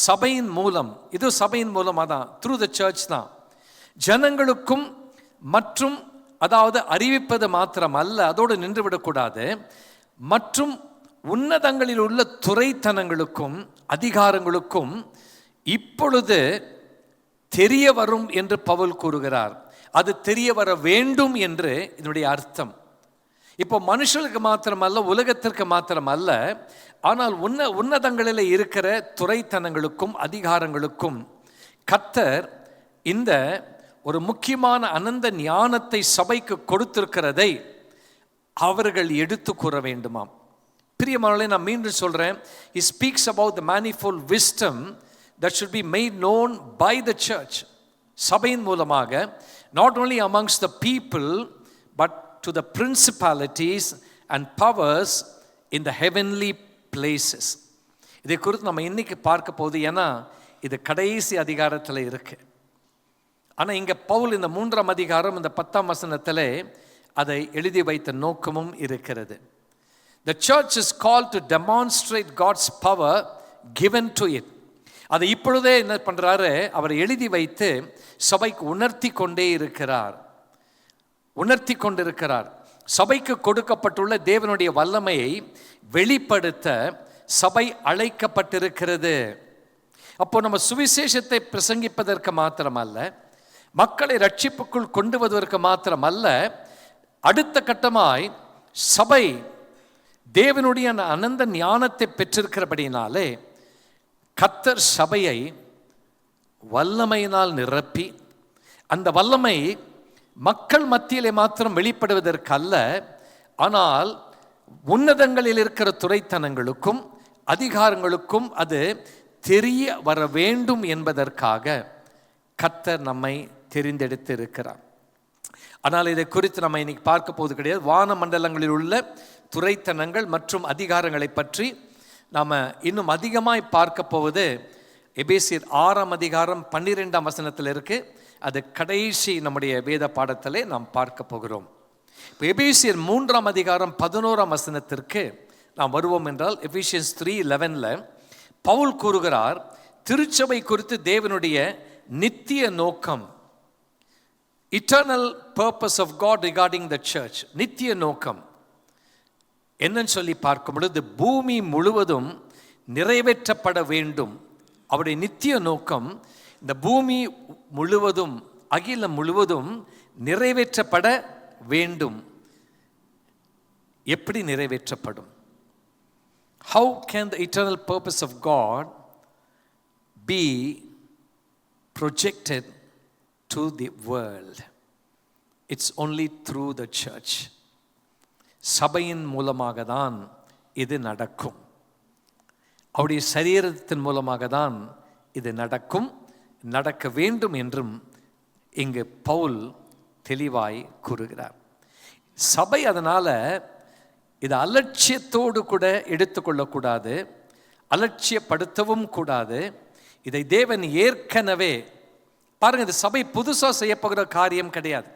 சபையின் மூலம், இது சபையின் மூலமாக தான், த்ரூ த சர்ச் தான், ஜனங்களுக்கும் மற்றும், அதாவது அறிவிப்பது மாத்திரம் அல்ல, அதோடு நின்று விடக்கூடாது, மற்றும் உன்னதங்களில் உள்ள துரைத்தனங்களுக்கும் அதிகாரங்களுக்கும் இப்பொழுது தெரிய வரும் என்று பவுல் கூறுகிறார். அது தெரிய வர வேண்டும் என்று இதனுடைய அர்த்தம். இப்போ மனுஷனுக்கு மாத்திரமல்ல, உலகத்திற்கு மாத்திரமல்ல, ஆனால் உன்னதங்களில் இருக்கிற துரைத்தனங்களுக்கும் அதிகாரங்களுக்கும் கர்த்தர் இந்த ஒரு முக்கியமான அனந்த ஞானத்தை சபைக்கு கொடுத்திருக்கிறதை அவர்கள் எடுத்து கூற வேண்டுமாம். பிரியமானவர்களே, நான் மீண்டும் சொல்றேன், he speaks about the manifold wisdom that should be made known by the church, சபையின் மூலமாக, not only amongst the people but to the principalities and powers in the heavenly places. இதை குறித்து நம்ம இன்னைக்கு பார்க்க போகுது, ஏன்னா இது கடைசி அதிகாரத்தில் இருக்கு. ஆனால் இங்கே பவுல் இந்த 3ஆம் அதிகாரம் இந்த 10ஆம் வசனத்தில் அதை எழுதி வைத்த நோக்கமும் இருக்கிறது. The church is called to demonstrate God's power given to it. அதை இப்பொழுதே என்ன பண்றாரு, அவர் எழுதி வைத்து சபைக்கு உணர்த்தி கொண்டிருக்கிறார். சபைக்கு கொடுக்கப்பட்டுள்ள தேவனுடைய வல்லமையை வெளிப்படுத்த சபை அழைக்கப்பட்டிருக்கிறது. அப்போ நம்ம சுவிசேஷத்தை பிரசங்கிப்பதற்கு மாத்திரமல்ல, மக்களை ரட்சிப்புக்குள் கொண்டு வருவதற்கு மாத்திரமல்ல, அடுத்த கட்டமாய் சபை தேவனுடைய அனந்த ஞானத்தை பெற்றிருக்கிறபடினாலே கர்த்தர் சபையை வல்லமையினால் நிரப்பி, அந்த வல்லமை மக்கள் மத்தியிலே மாத்திரம் வெளிப்படுவதற்கு அல்ல, ஆனால் உன்னதங்களில் இருக்கிற துரைத்தனங்களுக்கும் அதிகாரங்களுக்கும் அது தெரிய வர வேண்டும் என்பதற்காக கர்த்தர் நம்மை தெரிந்தெடுத்து இருக்கிறார். ஆனால் இதை குறித்து நம்ம இன்னைக்கு பார்க்க போவது கிடையாது. வான மண்டலங்களில் உள்ள துரைத்தனங்கள் மற்றும் அதிகாரங்களை பற்றி நாம் இன்னும் அதிகமாய் பார்க்க போவது எபேசியர் 6ஆம் அதிகாரம் 12ஆம் வசனத்தில் இருக்கு. அது கடைசி நம்முடைய வேத பாடத்திலே நாம் பார்க்க போகிறோம். இப்போ எபேசியர் 3ஆம் அதிகாரம் 11ஆம் வசனத்திற்கு நாம் வருவோம் என்றால், எபேசியன்ஸ் 3:11 பவுல் கூறுகிறார், திருச்சபை குறித்து தேவனுடைய நித்திய நோக்கம், eternal purpose of God regarding the church, நித்திய நோக்கம் என்னன்னு சொல்லி பார்க்கும் பொழுது, பூமி முழுவதும் நிறைவேற்றப்பட வேண்டும். அவருடைய நித்திய நோக்கம் இந்த பூமி முழுவதும், அகிலம் முழுவதும் நிறைவேற்றப்பட வேண்டும். எப்படி நிறைவேற்றப்படும்? How can the eternal purpose of God be projected to the world? It's only through the church. சபையின் மூலமாக தான் இது நடக்கும். அவருடைய சரீரத்தின் மூலமாக தான் இது நடக்கும், நடக்க வேண்டும் என்றும் இங்கு பவுல் தெளிவாய் கூறுகிறார். சபை அதனால் இது அலட்சியத்தோடு கூட எடுத்துக்கொள்ளக்கூடாது, அலட்சியப்படுத்தவும் கூடாது. இதை தேவன் ஏற்கனவே, பாருங்க, இது சபை புதுசாக செய்யப்போகிற காரியம் கிடையாது.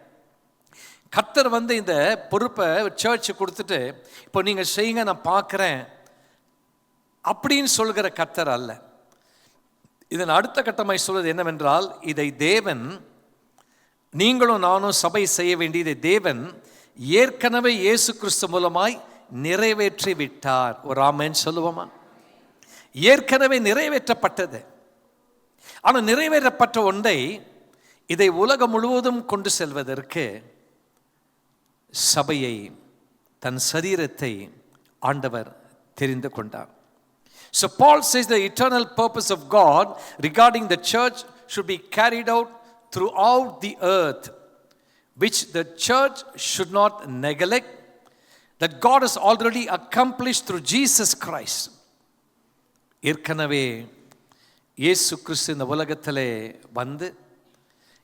கர்த்தர் இந்த பொறுப்பை சர்ச்சு கொடுத்துட்டு இப்போ நீங்கள் செய்யுங்க, நான் பார்க்குறேன் அப்படின்னு சொல்கிற கர்த்தர் அல்ல. இதன் அடுத்த கட்டமாய் சொல்வது என்னவென்றால், இதை தேவன், நீங்களும் நானும் சபை செய்ய வேண்டியதை தேவன் ஏற்கனவே இயேசு கிறிஸ்து மூலமாய் நிறைவேற்றி விட்டார். ஒரு ஆமென் சொல்லுவோமா? ஏற்கனவே நிறைவேற்றப்பட்டது. ஆனால் நிறைவேற்றப்பட்ட ஒன்றை இதை உலகம் முழுவதும் கொண்டு செல்வதற்கு சபையை, தன் சரீரத்தை ஆண்டவர் தெரிந்து கொண்டார். So Paul says the eternal purpose of God regarding the church should be carried out throughout the earth, which the church should not neglect, that God has already accomplished through Jesus Christ. ஏற்கனவே இயேசு கிறிஸ்து இந்த உலகத்திலே வந்து,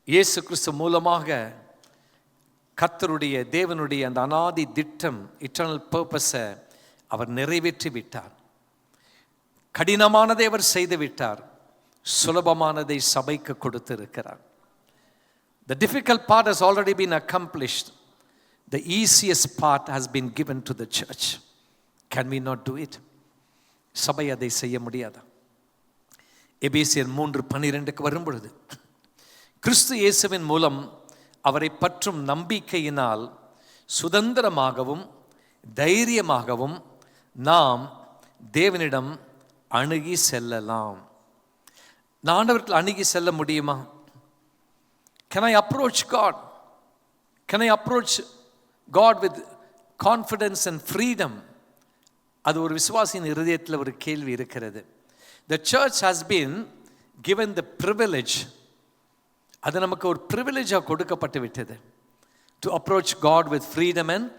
இயேசு கிறிஸ்து மூலமாக கர்த்தருடைய தேவனுடைய அந்த அநாதி திட்டம், இட்டர்னல் பர்பஸை அவர் நிறைவேற்றி விட்டார். கடினமானதை அவர் செய்து விட்டார், சுலபமானதை சபைக்கு கொடுத்திருக்கிறார். The difficult part has already been accomplished. The easiest part has been given to the church. Can we not do it? சபை அதை செய்ய முடியாதா? எபேசியர் 3:12 வரும் பொழுது, கிறிஸ்து இயேசுவின் மூலம் அவரை பற்றும் நம்பிக்கையினால் சுதந்திரமாகவும் தைரியமாகவும் நாம் தேவனிடம் அணுகி செல்லலாம். ஆண்டவர்கள் அணுகி செல்ல முடியுமா? Can I approach God? Can I approach God with confidence and freedom? அது ஒரு விசுவாசியின் இருதயத்தில் ஒரு கேள்வி இருக்கிறது. The church has been given the privilege, அது நமக்கு ஒரு privilege-ஆக கொடுக்கப்பட்டு விட்டது, to approach God with freedom and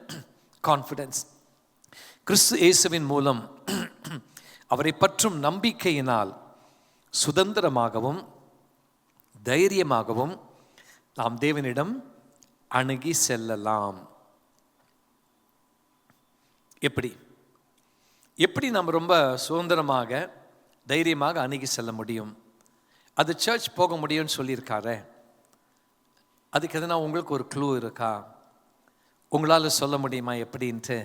confidence. கிறிஸ்து இயேசுவின் மூலம் அவரை பற்றும் நம்பிக்கையினால் சுதந்திரமாகவும் தைரியமாகவும் நாம் தேவனிடம் அணுகி செல்லலாம். எப்படி நாம் ரொம்ப சுதந்திரமாக தைரியமாக அணுகி செல்ல முடியும்? அது சர்ச் போக முடியும்னு சொல்லியிருக்காரு. அதுக்கு எதனா உங்களுக்கு ஒரு க்ளூ இருக்கா? உங்களால் சொல்ல முடியுமா எப்படின்ட்டு?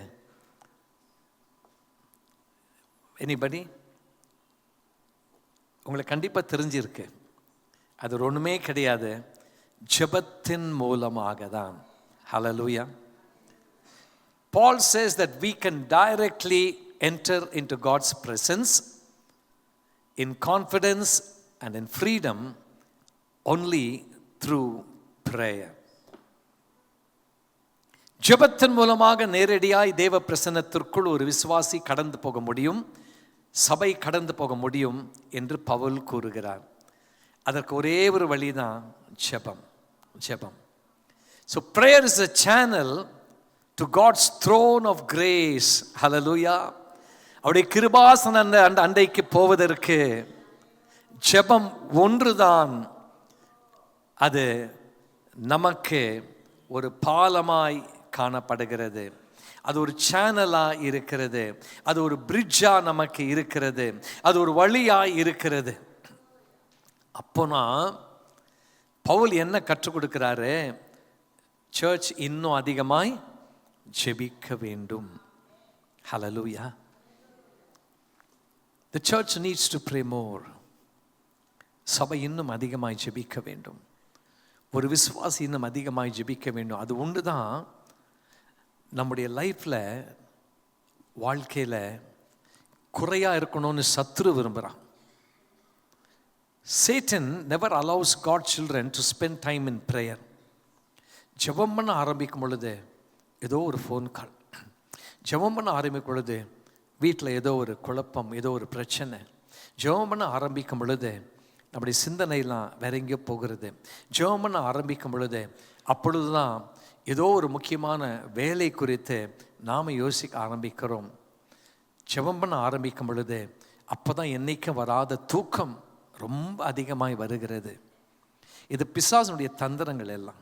எனிபடி? உங்களுக்கு கண்டிப்பாக தெரிஞ்சிருக்கு. அது ஒன்றுமே கிடையாது, ஜெபத்தின் மூலமாக தான். ஹல்லேலூயா. Paul says that we can directly enter into God's presence in confidence and in freedom only through prayer. ஜெபத்தின் மூலமாக நேரடியாய் தேவ பிரசன்னத்திற்குள் ஒரு விசுவாசி கடந்து போக முடியும், சபை கடந்து போக முடியும் என்று பவுல் கூறுகிறார். அதற்கு ஒரே ஒரு வழிதான் ஜெபம். So prayer is a channel to God's throne of grace. Hallelujah. அவருடைய கிருபாசன அண்டைக்கு போவதற்கு ஜெபம் ஒன்றுதான் அது நமக்கு ஒரு பாலமாய் காணப்படுகிறது. அது ஒரு சேனலாக இருக்கிறது, அது ஒரு பிரிட்ஜாக நமக்கு இருக்கிறது, அது ஒரு வழியாய் இருக்கிறது. அப்போனா பவுல் என்ன கற்றுக் கொடுக்கிறாரு? சர்ச் இன்னும் அதிகமாய் ஜெபிக்க வேண்டும். ஹல்லேலூயா. The church needs to pray more. சபை இன்னும் அதிகமாய் ஜெபிக்க வேண்டும். ஒரு விசுவாசி இன்னும் அதிகமாய் ஜெபிக்க வேண்டும். அது ஒன்று தான் நம்முடைய லைஃப்பில், வாழ்க்கையில் குறையாக இருக்கணும்னு சத்துரு விரும்புகிறான். Satan never allows God's children to spend time in prayer. ஜெபம் பண்ண ஆரம்பிக்கும் பொழுது ஏதோ ஒரு ஃபோன் கால், ஜெபம் பண்ண ஆரம்பிக்கும் பொழுது வீட்டில் ஏதோ ஒரு குழப்பம், ஏதோ ஒரு பிரச்சனை, ஜெபம் பண்ண ஆரம்பிக்கும் பொழுது நம்முடைய சிந்தனையெல்லாம் வேற எங்கேயோ போகிறது. ஜெபம் பண்ண ஆரம்பிக்கும் பொழுது அப்பொழுது தான் ஏதோ ஒரு முக்கியமான வேலை குறித்து நாம் யோசிக்க ஆரம்பிக்கிறோம். ஜெபம் பண்ண ஆரம்பிக்கும் பொழுது அப்போ தான் என்றைக்கும் வராத தூக்கம் ரொம்ப அதிகமாய் வருகிறது. இது பிசாசுடைய தந்திரங்கள் எல்லாம்.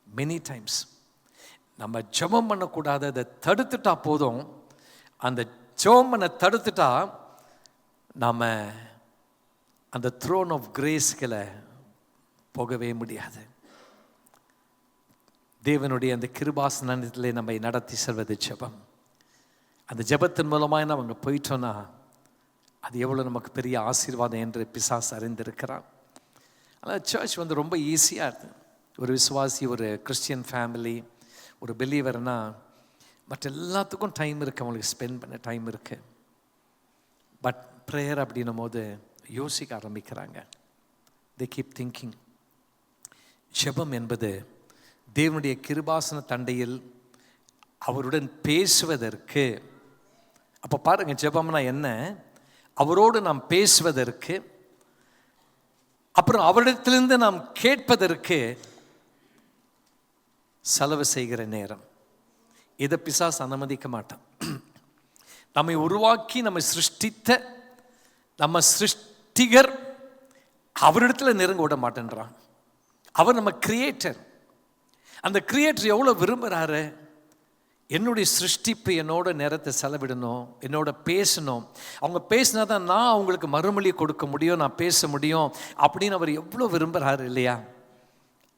மெனி டைம்ஸ் நம்ம ஜெபம் பண்ணக்கூடாது, அதை தடுத்துட்டா போதும். அந்த ஜெபம் பண்ண தடுத்துட்டா நாம் அந்த த்ரோன் ஆஃப் கிரேஸ்களை போகவே முடியாது. தேவனுடைய அந்த கிருபாசனத்திலே நம்மை நடத்தி செல்வது ஜெபம். அந்த ஜெபத்தின் மூலமாக நம்ம அங்கே போயிட்டோன்னா அது எவ்வளோ நமக்கு பெரிய ஆசீர்வாதம் என்று பிசாசு அறிந்திருக்கிறான். ஆனால் சர்ச் ரொம்ப ஈஸியாக இருக்குது. ஒரு விசுவாசி, ஒரு கிறிஸ்டியன் ஃபேமிலி, ஒரு பிலீவர்னா மற்ற எல்லாத்துக்கும் டைம் இருக்குது, அவங்களுக்கு ஸ்பெண்ட் பண்ண டைம் இருக்குது. பட் ப்ரேயர் அப்படின்னும் போது யோசிக்க ஆரம்பிக்கிறாங்க. they keep thinking. ஜெபம் என்பது தேவனுடைய கிருபாசன தண்டையில் அவருடன் பேசுவதற்கு. அப்போ பாருங்க, ஜெபம்னா என்ன? அவரோடு நாம் பேசுவதற்கு, அப்புறம் அவரிடத்திலிருந்து நாம் கேட்பதற்கு செலவு செய்கிற நேரம். இதை பிசாசு அனுமதிக்க மாட்டான். நம்மை உருவாக்கி நம்மை சிருஷ்டித்த நம்ம சிருஷ்டிகர் அவரிடத்துல நெருங்க விட மாட்டேன்றான். அவர் நம்ம கிரியேட்டர். அந்த கிரியேட்டர் எவ்வளோ விரும்புகிறாரு, என்னுடைய சிருஷ்டிப்பு என்னோட நேரத்தை செலவிடணும், என்னோட பேசணும், அவங்க பேசினா தான் நான் அவங்களுக்கு மறுமொழி கொடுக்க முடியும், நான் பேச முடியும் அப்படின்னு அவர் எவ்வளோ விரும்புகிறாரு இல்லையா?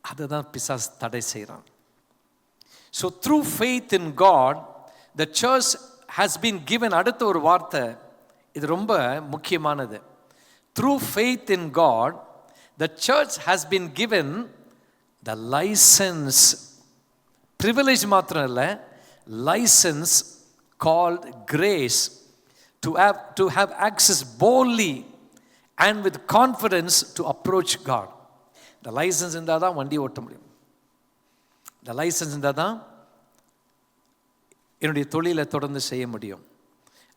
அதை தான் பிசாசு தடை செய்கிறான். So through faith in God the church has been given. அடுத்த ஒரு வார்த்தை, இது ரொம்ப முக்கியமானது. Through faith in God the church has been given the license. Privilege மாத்திரம் இல்லை, license called grace to have access boldly and with confidence to approach God. The license இருந்தால் தான் வண்டி ஓட்ட முடியும். The license இருந்தால் தான் என்னுடைய தொழிலை தொடர்ந்து செய்ய முடியும்.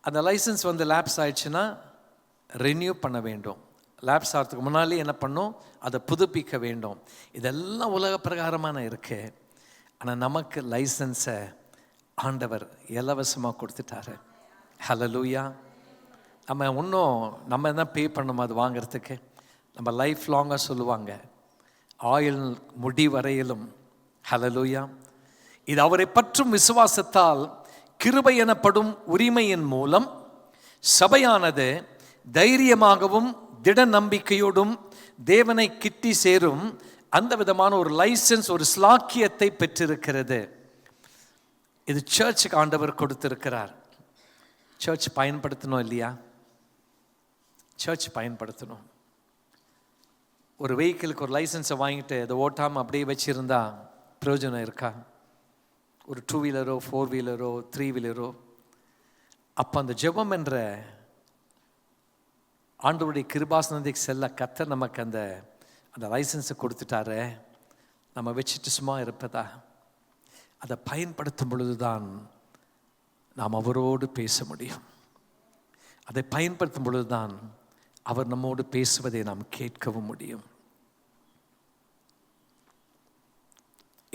அந்த லைசன்ஸ் லேப்ஸ் ஆயிடுச்சுன்னா ரெனியூ பண்ண வேண்டும். லேப்ஸ் ஆகிறதுக்கு முன்னாலே என்ன பண்ணும், அதை புதுப்பிக்க வேண்டும். இதெல்லாம் உலக பிரகாரமான இருக்கு. ஆனால் நமக்கு லைசன்ஸை ஆண்டவர் இலவசமாக கொடுத்துட்டாரு. ஹல்லேலூயா. நம்ம தான் பே பண்ணணும் அது வாங்கிறதுக்கு. நம்ம லைஃப் லாங்காக சொல்லுவாங்க, ஆயுள் முடி வரையிலும். ஹல்லேலூயா. இது அவரை பற்றும் விசுவாசத்தால் கிருபை எனப்படும் உரிமையின் மூலம் சபையானது தைரியமாகவும் திட நம்பிக்கையோடும் தேவனை கிட்டி சேரும் அந்த விதமான ஒரு லைசன்ஸ், ஒரு ஸ்லாக்கியத்தை பெற்றிருக்கிறது. இது சர்ச்சுக்கு ஆண்டவர் கொடுத்திருக்கிறார். சர்ச் பயன்படுத்தணும் இல்லையா? சர்ச் பயன்படுத்தணும். ஒரு வெஹிக்கிளுக்கு ஒரு லைசன்ஸை வாங்கிட்டு அதை ஓட்டாமல் அப்படியே வச்சுருந்தா பிரயோஜனம் இருக்கா? ஒரு 2 வீலரோ 4 வீலரோ 3 வீலரோ. அப்போ அந்த ஜெபம் என்ற ஆண்டவருடைய கிருபாசனத்துக்கு செல்ல கர்த்தர் நமக்கு அந்த லைசன்ஸை கொடுத்துட்டாரு. நம்ம வச்சுட்டு சும்மா இருப்பதா? அதை பயன்படுத்தும் பொழுதுதான் நாம் அவரோடு பேச முடியும். அதை பயன்படுத்தும் பொழுதுதான் அவர் நம்மோடு பேசுவதை நாம் கேட்கவும் முடியும்.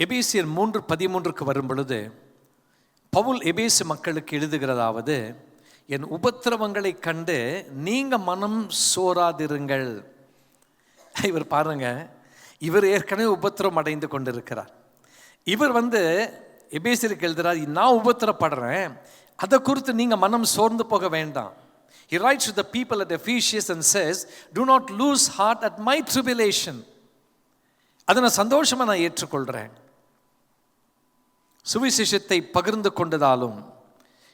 எபேசியர் 3:13 வரும் பொழுது பவுல் எபேசு மக்களுக்கு எழுதுகிறதாவது, என் உபத்திரவங்களை கண்டு நீங்க மனம் சோராதிருங்கள். இவர் பாருங்க, இவர் ஏற்கனவே உபத்திரம் அடைந்து கொண்டிருக்கிறார். இவர் எபேசியருக்கு எழுதுறார், நான் உபத்திரப்படுறேன், அதை குறித்து நீங்க மனம் சோர்ந்து போக வேண்டாம். He writes to the people at Ephesus and says, do not lose heart at my tribulation. அதை நான் சந்தோஷமா நான் ஏற்றுக்கொள்றேன். சுவிசேஷத்தை பகிர்ந்து கொண்டதாலும்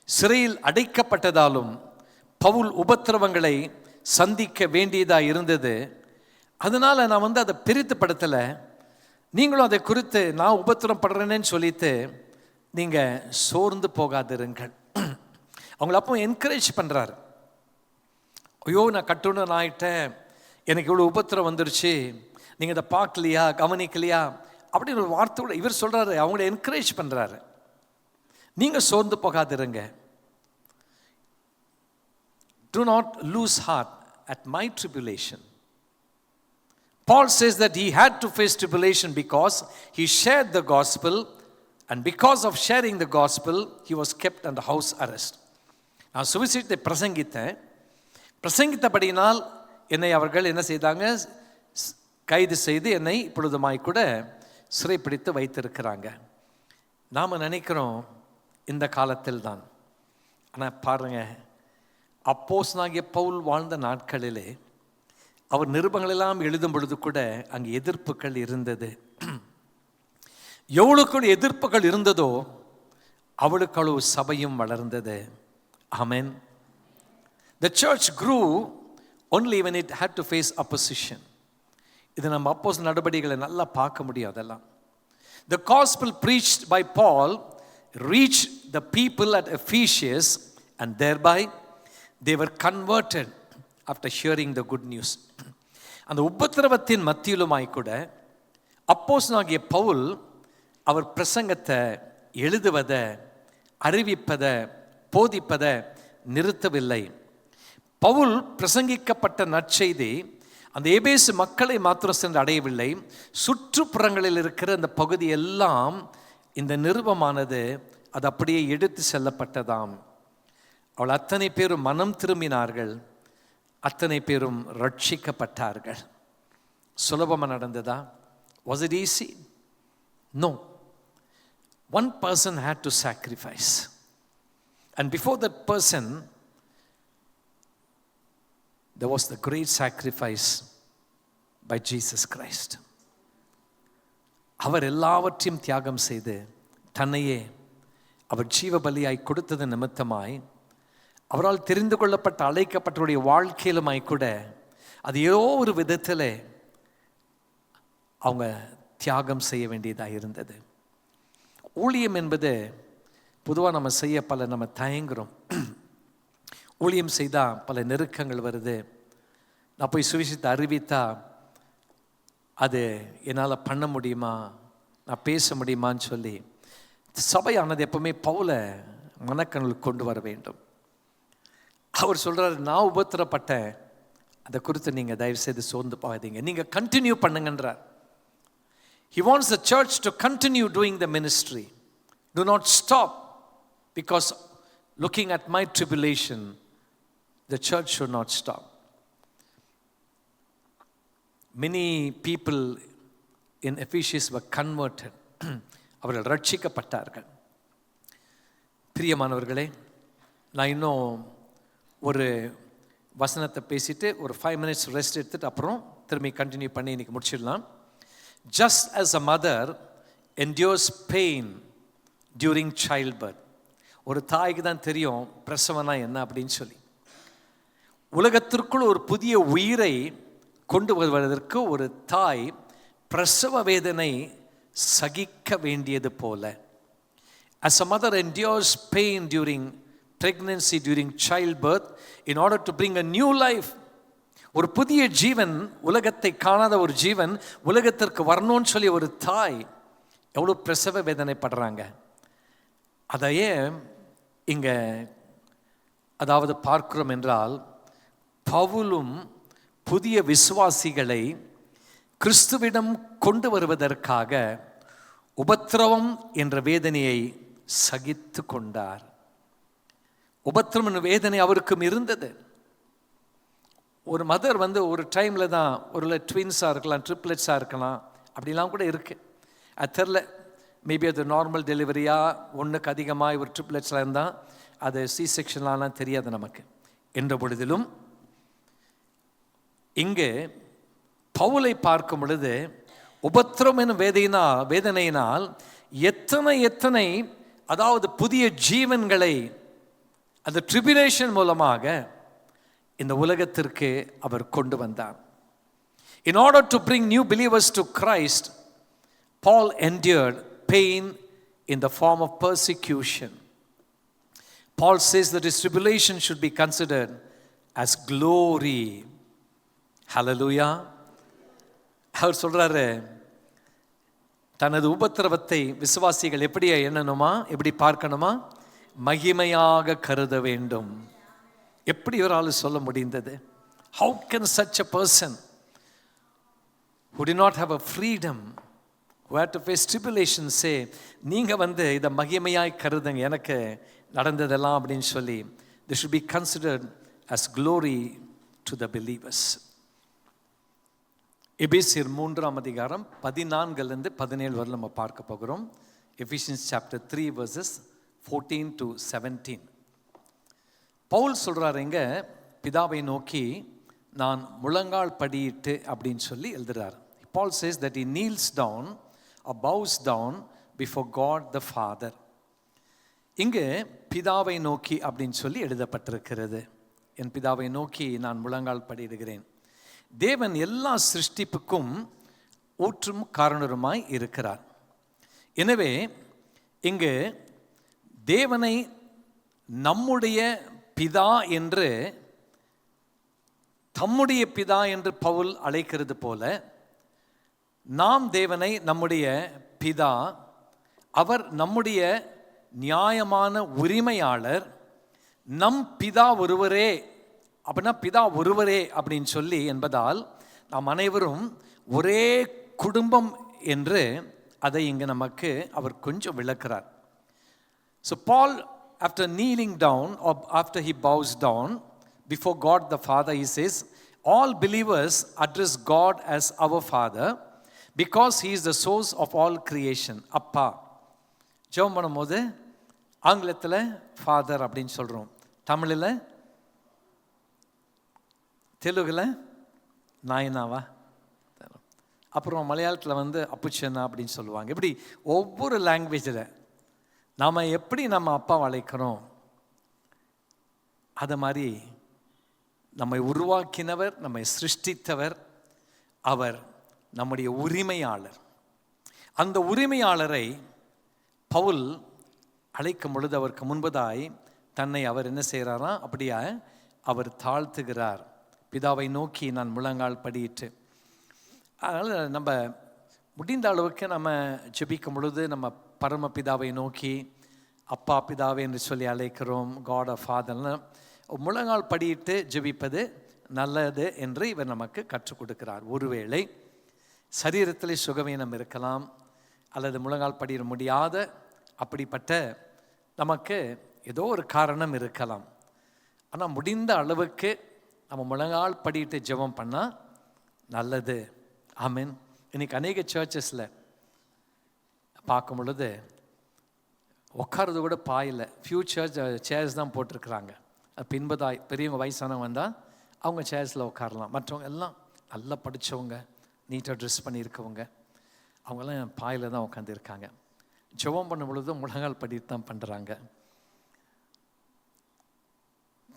சிறையில் அடைக்கப்பட்டதாலும் பவுல் உபத்திரவங்களை சந்திக்க வேண்டியதாக இருந்தது. அதனால நான் அதை பிரித்து படுத்தலை. நீங்களும் அதை குறித்து நான் உபத்திரம் படுறேன்னு சொல்லிட்டு நீங்கள் சோர்ந்து போகாதிருங்கள். அவங்கள அப்போ என்கரேஜ் பண்ணுறாரு. ஐயோ நான் கட்டுன்னு ஆயிட்டேன், எனக்கு இவ்வளோ உபத்திரம் வந்துருச்சு, நீங்கள் இதை பார்க்கலையா கவனிக்கலையா அப்படின்னு ஒரு வார்த்தையோட இவர் சொல்கிறாரு. அவங்கள என்கரேஜ் பண்ணுறாரு. நீங்கள் சோர்ந்து போகாதிருங்க. Do not lose heart at my tribulation. Paul says that he had to face tribulation because he shared the gospel, and because of sharing the gospel he was kept under house arrest. நான் சுவிசேஷத்தை பிரசங்கித்தபடியினால் என்னை அவர்கள் என்ன செய்தாங்க, கைது செய்து என்னை இப்பொழுதுமாய் கூட சிறைப்பிடித்து வைத்திருக்கிறாங்க. நாம் நினைக்கிறோம் இந்த காலத்தில் தான். ஆனால் பாருங்க, அப்போஸ்தலனாகிய பவுல் வாழ்ந்த நாட்களிலே அவர் நிருபங்களெல்லாம் எழுதும் பொழுது கூட அங்கே எதிர்ப்புகள் இருந்தது. எவ்வளவுக்கு எதிர்ப்புகள் இருந்ததோ அவளுக்கு அவ்வளவு சபையும் வளர்ந்தது. ஆமென். The church grew only when it had to face opposition. இது நம்ம அப்போஸ்தல நடபடிகளை நல்லா பார்க்க முடியும். அதெல்லாம் the gospel preached by Paul reached the people at Ephesus, and thereby they were converted after hearing the good news. அந்த உபத்திரவத்தின் மத்தியிலுமாய் கூட அப்போஸ்தலனாகிய பவுல் அவர் பிரசங்கத்தை எழுதுவதை, அறிவிப்பதை, போதிப்பதை நிறுத்தவில்லை. பவுல் பிரசங்கிக்கப்பட்ட நற்செய்தி அந்த எபேசு மக்களை மாத்திரம் சென்று அடையவில்லை. சுற்றுப்புறங்களில் இருக்கிற அந்த பகுதி எல்லாம் இந்த நிருபமானது அது அப்படியே எடுத்து செல்லப்பட்டதாம். அவள் அத்தனை பேரும் மனம் திரும்பினார்கள், அத்தனை பேரும் ரட்சிக்கப்பட்டார்கள். சுலபமாக நடந்ததா? Was it easy? No. one person had to sacrifice. And before that person, there was the great sacrifice by Jesus Christ. அவர் எல்லாவற்றையும் தியாகம் செய்து தன்னையே அவர் ஜீவ பலியாய் கொடுத்தது நிமித்தமாய் அவரால் தெரிந்து கொள்ளப்பட்ட அழைக்கப்பட்டவருடைய வாழ்க்கையிலுமாய் கூட அது ஏதோ ஒரு விதத்தில் அவங்க தியாகம் செய்ய வேண்டியதாக இருந்தது. ஊழியம் என்பது பொதுவாக நம்ம செய்ய நம்ம தயங்குறோம். ஊழியம் செய்தால் பல நெருக்கங்கள் வருது. நான் போய் சுவிசேஷத்தை அறிவித்தா அது என்னால் பண்ண முடியுமா, நான் பேச முடியுமான்னு சொல்லி சபையானது எப்பவுமே பவுலை மனக்கண்ணுக்கு கொண்டு வர வேண்டும். அவர் சொல்கிறார், நான் உபத்திரப்பட்டேன், அதை குறித்து நீங்கள் தயவுசெய்து சோர்ந்து போகாதீங்க, நீங்கள் continue பண்ணுங்கன்றார். He wants the church to continue doing the ministry. Do not stop because looking at my tribulation, the church should not stop. Many people in Ephesus were converted. அவர்கள் ரட்சிக்கப்பட்டார்கள். பிரியமானவர்களே, நான் இன்னும் ஒரு வசனத்தை பேசிட்டு ஒரு 5 minutes ரெஸ்ட் எடுத்துட்டு அப்புறம் திரும்பி கண்டினியூ பண்ணி இன்னைக்கு முடிச்சிடலாம். Just as a mother endures pain during childbirth. ஒரு தாய்க்கு தான் தெரியும் பிரசவனா என்ன அப்படின்னு சொல்லி. உலகத்திற்குள் ஒரு புதிய உயிரை கொண்டு வருவதற்கு ஒரு தாய் பிரசவ வேதனை சகிக்க வேண்டியது போல, as a mother endures pain during pregnancy, during childbirth, in order to bring a new life. ஒரு புதிய ஜீவன், உலகத்தை காணாத ஒரு ஜீவன் உலகத்திற்கு வரணும்னு சொல்லி ஒரு தாய் எவ்வளோ பிரசவ வேதனைப்படுறாங்க. அதையே இங்கே அதாவது பார்க்கிறோம் என்றால், பவுலும் புதிய விசுவாசிகளை கிறிஸ்துவிடம் கொண்டு வருவதற்காக உபத்திரவம் என்ற வேதனையை சகித்து கொண்டார். உபத்திரவம் என்ற வேதனை அவருக்கும் இருந்தது. ஒரு மதர் ஒரு டைமில் தான் ஒரு ட்வின்ஸாக இருக்கலாம், ட்ரிப்ளெட்ஸாக இருக்கலாம், அப்படிலாம் கூட இருக்கு. அது தெரில, மேபி அது நார்மல் டெலிவரியா, ஒன்றுக்கு அதிகமாக ஒரு ட்ரிப்ளெட்ஸில் இருந்தால் அது சி செக்ஷன்லாம் தெரியாது நமக்கு. என்ற பொழுதிலும் இங்கே பவுலை பார்க்கும் பொழுது உபத்திரம் எனும் வேதனையினால் எத்தனை அதாவது புதிய ஜீவன்களை அந்த ட்ரிபியூலேஷன் மூலமாக இந்த உலகத்திற்கு அவர் கொண்டு வந்தார். In order to bring new believers to Christ, Paul endured pain in the form of persecution. Paul says that his tribulation should be considered as glory. Hallelujah. அவர் சொல்றாரு, தனது உபத்திரவத்தை விசுவாசிகள் எப்படி எண்ணணுமா, எப்படி பார்க்கணுமா, மகிமையாக கருத வேண்டும். எப்படி ஒரு ஆள் சொல்ல முடிந்தது? How can such a person who did not have a freedom, who had to face tribulation, say நீங்க இதை மகிமையாய் கருதுங்க, எனக்கு நடந்ததெல்லாம் அப்படின்னு சொல்லி. This should be considered as glory to the believers. எபேசியர் 3ஆம் அதிகாரம் 14 17 வரை நம்ம பார்க்க போகிறோம். Ephesians chapter 3 verses 14 to 17. Pavul சொல்றாருங்க, பிதாவை நோக்கி நான் முழங்கால் படியிட்டு அப்படின்னு சொல்லி எழுதுறார். Paul says that he kneels down or bows down before God the Father. இங்கு பிதாவை நோக்கி அப்படின்னு சொல்லி எழுதப்பட்டிருக்கிறது. என் பிதாவை நோக்கி நான் முழங்கால் படியிடுகிறேன். தேவன் எல்லா சிருஷ்டிப்புக்கும் ஊற்றும் காரணருமாய் இருக்கிறார். எனவே இங்கு தேவனை நம்முடைய பிதா என்று, தம்முடைய பிதா என்று பவுல் அழைக்கிறது போல, நாம் தேவனை நம்முடைய பிதா, அவர் நம்முடைய நியாயமான உரிமையாளர், நம் பிதா ஒருவரே. அப்படின்னா பிதா ஒருவரே அப்படின்னு சொல்லி என்பதால் நாம் அனைவரும் ஒரே குடும்பம் என்று அதை இங்கே நமக்கு அவர் கொஞ்சம் விளக்குறார். So Paul, after kneeling down or after he bows down before God the Father, he says all believers address God as our Father because he is the source of all creation. Appa, ஜெபம் பண்ணும்போது ஆங்கிலத்தில் father அப்படின்னு சொல்கிறோம், தமிழில் தெலுங்கில் நாயனாவா, அப்புறம் மலையாளத்தில் அப்புச்சனா அப்படின்னு சொல்லுவாங்க. இப்படி ஒவ்வொரு லாங்குவேஜில் நாம் எப்படி நம்ம அப்பாவை அழைக்கிறோம், அதை மாதிரி நம்மை உருவாக்கினவர், நம்மை சிருஷ்டித்தவர், அவர் நம்முடைய உரிமையாளர். அந்த உரிமையாளரை பவுல் அழைக்கும் பொழுது அவருக்கு முன்பதாய் தன்னை அவர் என்ன செய்கிறாராம், அப்படியா அவர் தாழ்த்துகிறார். பிதாவை நோக்கி நான் முழங்கால் படியிட்டு. அதனால் நம்ம முடிந்த அளவுக்கு நம்ம ஜெபிக்கும் பொழுது நம்ம பரமபிதாவை நோக்கி அப்பா பிதாவை என்று சொல்லி அழைக்கிறோம், காட் ஆஃப் ஃபாதர்னு முழங்கால் படியிட்டு ஜெபிப்பது நல்லது என்று இவர் நமக்கு கற்றுக் கொடுக்கிறார். ஒருவேளை சரீரத்தில் சுகவீனம் இருக்கலாம், அல்லது முழங்கால் படியிட முடியாத அப்படிப்பட்ட நமக்கு ஏதோ ஒரு காரணம் இருக்கலாம். ஆனால் முடிந்த அளவுக்கு நம்ம முழங்கால் படியிட்டு ஜெபம் பண்ணால் நல்லது. ஆமென். இன்னைக்கு அநேக சர்ச்சஸில் பார்க்கும் பொழுது உட்காரது கூட பாயில் ஃபியூ சேர்ஸ் தான் போட்டிருக்கிறாங்க. பின்பதாய் பெரியவங்க வயசானவங்க வந்தால் அவங்க சேர்ஸில் உட்காரலாம். மற்றவங்க எல்லாம் நல்லா படித்தவங்க, நீட்டாக ட்ரெஸ் பண்ணியிருக்கவங்க, அவங்கெல்லாம் பாயில் தான் உட்காந்துருக்காங்க. ஜெபம் பண்ணும் பொழுதும் முழங்கால் படிட்டு தான் பண்ணுறாங்க.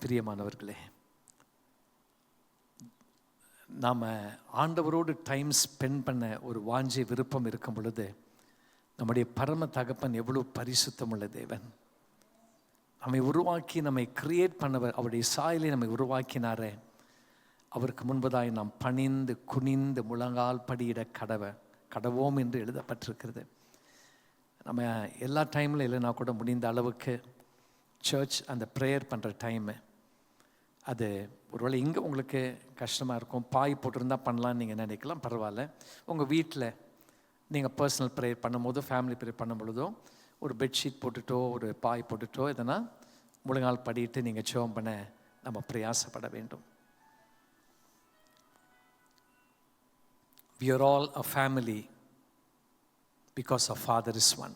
பிரியமானவர்களே, நாம் ஆண்டவரோடு டைம் ஸ்பெண்ட் பண்ண ஒரு வாஞ்சி விருப்பம் இருக்கும் பொழுது நம்முடைய பரம தகப்பன் எவ்வளோ பரிசுத்தம் உள்ள தேவன், நம்மை உருவாக்கி நம்மை கிரியேட் பண்ணவர், அவருடைய சாயலை நம்மை உருவாக்கினாரே, அவருக்கு முன்பதாய் நாம் பணிந்து குனிந்து முழங்கால் படியிட கடவோம் என்று எழுதப்பட்டிருக்கிறது. நம்ம எல்லா டைமில் இல்லைனா கூட முடிந்த அளவுக்கு சர்ச் அந்த ப்ரேயர் பண்ணுற டைமு, அது ஒருவேளை இங்கே உங்களுக்கு கஷ்டமாக இருக்கும், பாய் போட்டிருந்தா பண்ணலான்னு நீங்கள் நினைக்கலாம், பரவாயில்ல. உங்கள் வீட்டில் நீங்கள் பர்சனல் ப்ரேயர் பண்ணும்போதோ ஃபேமிலி ப்ரேயர் பண்ணும் பொழுதோ ஒரு பெட்ஷீட் போட்டுட்டோ ஒரு பாய் போட்டுட்டோ எதனா முழங்கால் படிட்டு நீங்கள் ஜெபம் பண்ண நம்ம பிரயாசப்பட வேண்டும். We are all a family because our Father is one.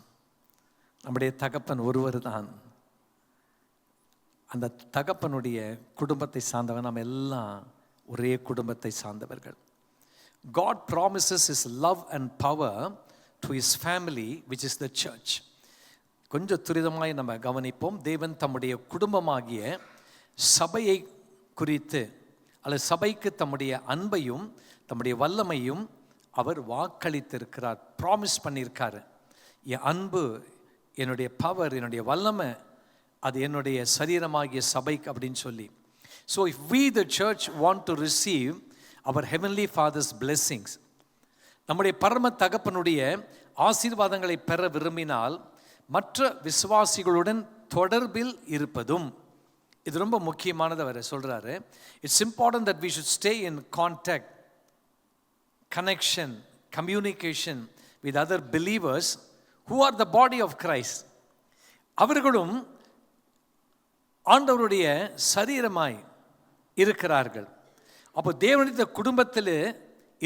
நம்முடைய தகப்பன் ஒருவர் தான். அந்த தகப்பனுடைய குடும்பத்தை சார்ந்தவன், நம்ம எல்லாம் ஒரே குடும்பத்தை சார்ந்தவர்கள். God promises His love and power to His family, which is the church. கொஞ்சம் துரிதமாய் நம்ம கவனிப்போம். தேவன் தம்முடைய குடும்பமாகிய சபையை குறித்து, அல்லது சபைக்கு தம்முடைய அன்பையும் தம்முடைய வல்லமையும் அவர் வாக்களித்திருக்கிறார், ப்ராமிஸ் பண்ணியிருக்காரு. என் அன்பு, என்னுடைய பவர், என்னுடைய வல்லமை அது என்னுடைய சரீரமாகிய சபைக்கு அப்படின்னு சொல்லி. So if we the church want to receive our heavenly father's blessings, நம்முடைய பரம தகப்பனுடைய ஆசீர்வாதங்களை பெற விரும்பினால் மற்ற விசுவாசிகளுடன் தொடர்பில் இருப்பதும், இது ரொம்ப முக்கியமானது. அவர் சொல்கிறாரு, it's important that we should stay in contact, connection, communication with other believers who are the body of Christ. அவர்களும் ஆண்டவருடைய சரீரமாய் இருக்கிறார்கள். அப்போ தேவனுடைய குடும்பத்தில்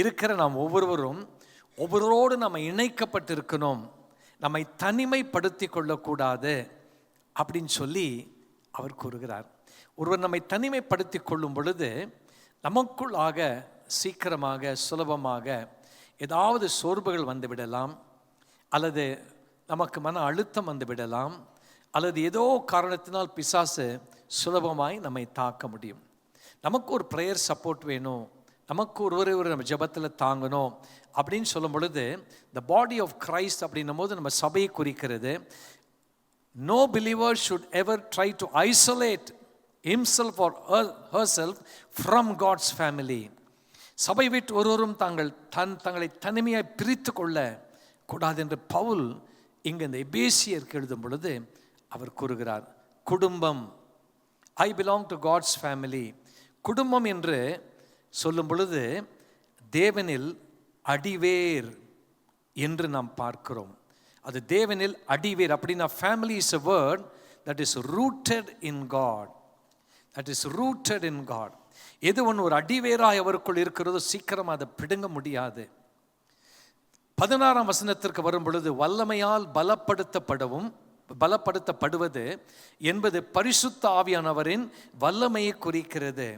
இருக்கிற நாம் ஒவ்வொருவரோடு நம்ம இணைக்கப்பட்டிருக்கணும், நம்மை தனிமைப்படுத்தி கொள்ளக்கூடாது அப்படின்னு சொல்லி அவர் கூறுகிறார். ஒருவர் நம்மை தனிமைப்படுத்தி கொள்ளும் பொழுது நமக்குள்ளாக சீக்கிரமாக சுலபமாக ஏதாவது சோர்வுகள் வந்துவிடலாம், அல்லது நமக்கு மன அழுத்தம் வந்துவிடலாம், அல்லது ஏதோ காரணத்தினால் பிசாசு சுலபமாய் நம்மை தாக்க முடியும். நமக்கு ஒரு ப்ரேயர் சப்போர்ட் வேணும், நமக்கு ஒரு நம்ம ஜெபத்தில் தாங்கணும் அப்படின்னு சொல்லும் பொழுது த பாடி ஆஃப் கிரைஸ்ட் அப்படின்னும் போது நம்ம சபையை குறிக்கிறது. No believer should ever try to isolate himself or herself from God's family. சபை விட்டு ஒருவரும் தங்களை தனிமையாய் பிரித்து கொள்ள கூடாது என்று பவுல் இங்கு இந்த எபேசியருக்கு எழுதும் பொழுது அவர் கூறுகிறார். குடும்பம், I belong to God's family. குடும்பம் என்று சொல்லும் பொழுது தேவனில் அடிவேர் என்று நாம் பார்க்கிறோம். அது தேவனில் அடிவேர் அப்படின்னா family is a word that is rooted in God. That is rooted in God. எது ஒன்று ஒரு அடிவேராய் அவருக்குள் இருக்கிறதோ சீக்கிரம் அதை பிடுங்க முடியாது. 16ஆம் வசனத்திற்கு வரும் பொழுது, வல்லமையால் பலப்படுத்தப்படுவது என்பது பரிசுத்த ஆவியானவரின் வல்லமையை குறிக்கிறது.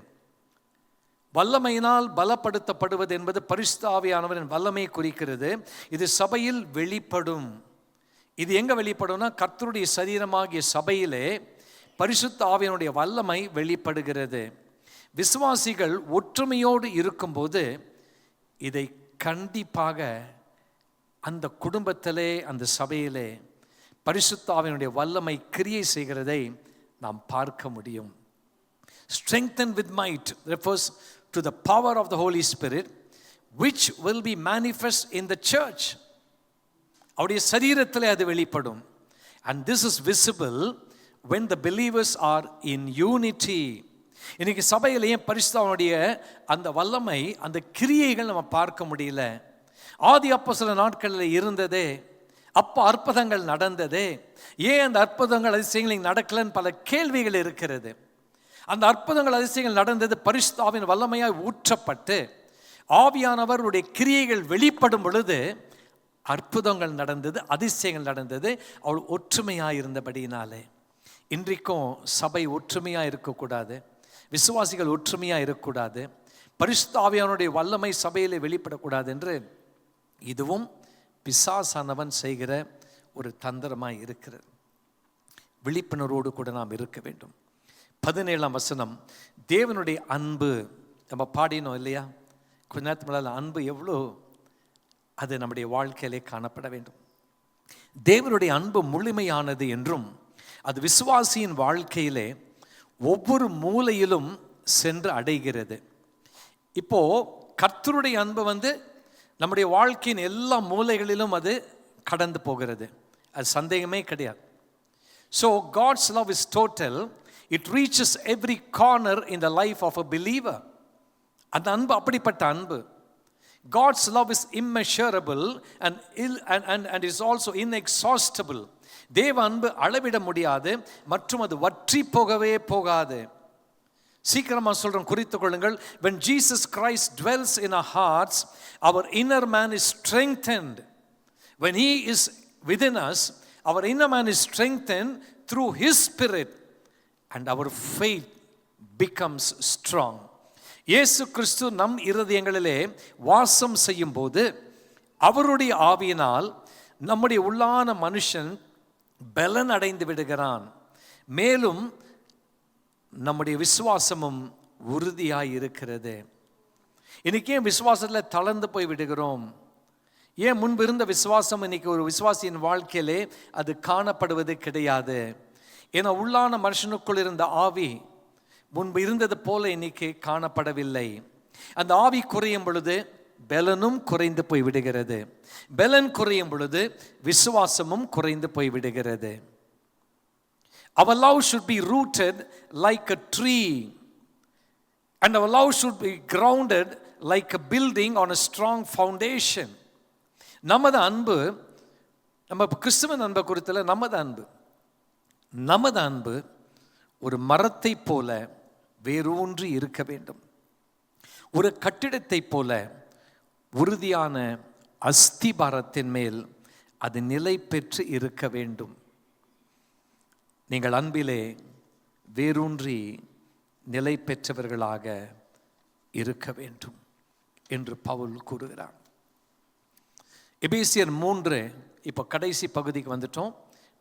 வல்லமையினால் பலப்படுத்தப்படுவது என்பது பரிசுத்த ஆவியானவரின் வல்லமையை குறிக்கிறது. இது சபையில் வெளிப்படும். இது எங்க வெளிப்படும்னா, கர்த்தருடைய சரீரமாகிய சபையிலே பரிசுத்த ஆவியானுடைய வல்லமை வெளிப்படுகிறது. விசுவாசிகள் ஒற்றுமையோடு இருக்கும்போது இதை கண்டிப்பாக அந்த குடும்பத்திலே, அந்த சபையிலே பரிசுத்த ஆவியானுடைய வல்லமை கிரியை செய்கிறதை நாம் பார்க்க முடியும். Strengthened with might refers to the power of the Holy Spirit which will be manifest in the church. அவருடைய சரீரத்திலே அது வெளிப்படும். And this is visible when the believers are in unity. இன்னைக்கு சபையிலேயே பரிசுத்தனுடைய அந்த வல்லமை, அந்த கிரியைகள் நம்ம பார்க்க முடியல. ஆதி அப்போஸ்தலர் நாட்களில் இருந்ததே, அப்போ அற்புதங்கள் நடந்ததே, ஏன் அந்த அற்புதங்கள் அதிசயங்கள் நடக்கலன்னு பல கேள்விகள் இருக்கிறது. அந்த அற்புதங்கள் அதிசயங்கள் நடந்தது பரிசுத்த ஆவியின் வல்லமையாய் ஊற்றப்பட்டு ஆவியானவருடைய கிரியைகள் வெளிப்படும் பொழுது அற்புதங்கள் நடந்தது, அதிசயங்கள் நடந்தது. அவள் ஒற்றுமையாக இருந்தபடியினாலே. இன்றைக்கும் சபை ஒற்றுமையாக இருக்கக்கூடாது, விசுவாசிகள் ஒற்றுமையாக இருக்கக்கூடாது, பரிசுத்த ஆவியானுடைய வல்லமை சபையிலே வெளிப்படக்கூடாது என்று இதுவும் பிசாசானவன் செய்கிற ஒரு தந்திரமாய் இருக்கிறது. விழிப்புணர்வோடு கூட நாம் இருக்க வேண்டும். 17ஆம் வசனம், தேவனுடைய அன்பு. நம்ம பாடினோம் இல்லையா கொஞ்ச நேரத்துக்கு முன்னால், அன்பு எவ்வளோ அது நம்முடைய வாழ்க்கையிலே காணப்பட வேண்டும். தேவனுடைய அன்பு முழுமையானது என்றும் அது விசுவாசியின் வாழ்க்கையிலே ஒவ்வொரு மூலையிலும் சென்று அடைகிறது. இப்போ கர்த்தருடைய அன்பு நம்முடைய வாழ்க்கையின் எல்லா மூலைகளிலும் அது கடந்து போகிறது, அது சந்தேகமே கிடையாது. So God's love is total. It reaches every corner in the life of a believer. அந்த அன்பு அப்படிப்பட்ட அன்பு. God's love is immeasurable and is also inexhaustible. தேவ அன்பு அளவிட முடியாது மற்றும் அது வற்றி போகவே போகாது. சீக்கிரமா சொல்றேன், குறித்துக் கொள்ளுங்கள். When Jesus Christ dwells in our hearts, our inner man is strengthened. When he is within us, our inner man is strengthened through his spirit and our faith becomes strong. இயேசு கிறிஸ்து நம் இருதயங்களிலே வாசம் செய்யும் போது அவருடைய ஆவியினால் நம்முடைய உள்ளான மனுஷன் பலன் அடைந்து விடுகிறான். மேலும் நம்முடைய விசுவாசமும் உறுதியாய் இருக்கிறது. இன்னைக்கு ஏன் விசுவாசத்தில் தளர்ந்து போய் விடுகிறோம்? ஏன் முன்பு இருந்த விசுவாசம் இன்னைக்கு ஒரு விசுவாசியின் வாழ்க்கையிலே அது காணப்படுவது கிடையாது? ஏன்னா உள்ளான மனுஷனுக்குள் இருந்த ஆவி முன்பு இருந்தது போல இன்னைக்கு காணப்படவில்லை. அந்த ஆவி குறையும் பொழுது பலனும் குறைந்து போய் விடுகிறது. பலன் குறையும் பொழுது விசுவாசமும் குறைந்து போய் விடுகிறது. Our love should be rooted like a tree and our love should be grounded like a building on a strong foundation. நமது அன்பு, நம்ம கிறிஸ்துவின் அன்பை குறித்தல, நமது அன்பு ஒரு மரத்தை போல வேரூன்றி இருக்க வேண்டும். ஒரு கட்டிடத்தை போல உறுதியான அஸ்திபாரத்தின் மேல் அது நிலை பெற்று இருக்க வேண்டும். நீங்கள் அன்பிலே வேரூன்றி நிலை பெற்றவர்களாக இருக்க வேண்டும் என்று பவுல் கூறுகிறார். எபேசியர் 3, இப்போ கடைசி பகுதிக்கு வந்துட்டோம்.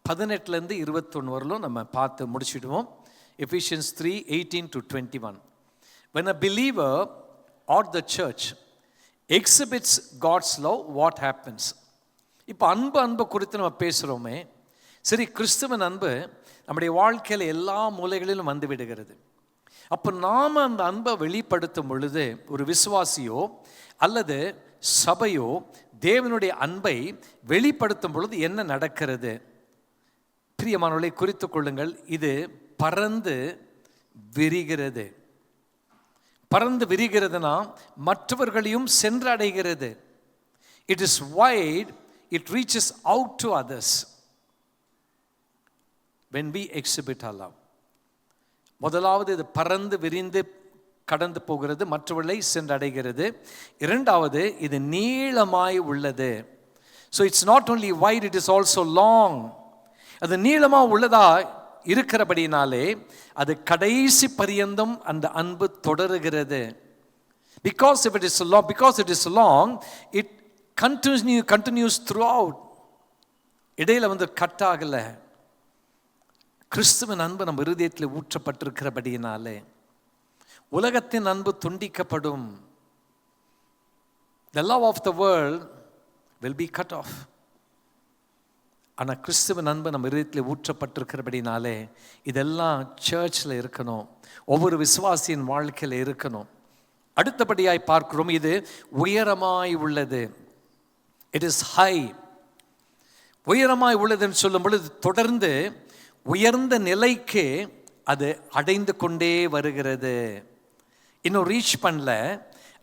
18 - 21 வரலும் நம்ம பார்த்து முடிச்சிடுவோம். Ephesians 3:18-21. When a believer or the church exhibits God's love, what happens? இப்போ அன்பு குறித்து நம்ம பேசுகிறோமே, சரி, கிறிஸ்துவின் அன்பு நம்முடைய வாழ்க்கையில் எல்லா மூலைகளிலும் வந்து விடுகிறது. அப்போ நாம் அந்த அன்பை வெளிப்படுத்தும் பொழுது ஒரு விசுவாசியோ அல்லது சபையோ தேவனுடைய அன்பை வெளிப்படுத்தும் பொழுது என்ன நடக்கிறது? பிரியமானவர்களை குறித்துக் கொள்ளுங்கள், இது பறந்து விரிகிறது. பறந்து விரிகிறதுனா மற்றவர்களையும் சென்றடைகிறது. It is white, it reaches out to others when we exhibit our love. முதலாவது இது பறந்து விரிந்து கடந்து போகிறது, மற்றவர்களை சென்றடைகிறது. இரண்டாவது இது நீளமாய் உள்ளது. So it's not only wide, it is also long. அது நீளமாக உள்ளதா இருக்கிறபடினாலே அது கடைசி பரியந்தம் அந்த அன்பு தொடருகிறது. Because it is long, it continues throughout. இடையில கட் ஆகல. கிறிஸ்துவின் அன்பு நம்ம இருதயத்தில் ஊற்றப்பட்டிருக்கிறபடியினாலே உலகத்தின் அன்பு துண்டிக்கப்படும். The love of the world will be cut off. ஆனால் கிறிஸ்துவின் அன்பு நம்ம இருதயத்தில் ஊற்றப்பட்டிருக்கிறபடினாலே இதெல்லாம் சர்ச்சில் இருக்கணும், ஒவ்வொரு விசுவாசியின் வாழ்க்கையில் இருக்கணும். அடுத்தபடியாய் பார்க்கிறோம், இது உயரமாய் உள்ளது. It is high. உயரமாய் உள்ளதுன்னு சொல்லும் பொழுது தொடர்ந்து உயர்ந்த நிலைக்கு அது அடைந்து கொண்டே வருகிறது. இன்னும் ரீச் பண்ணல,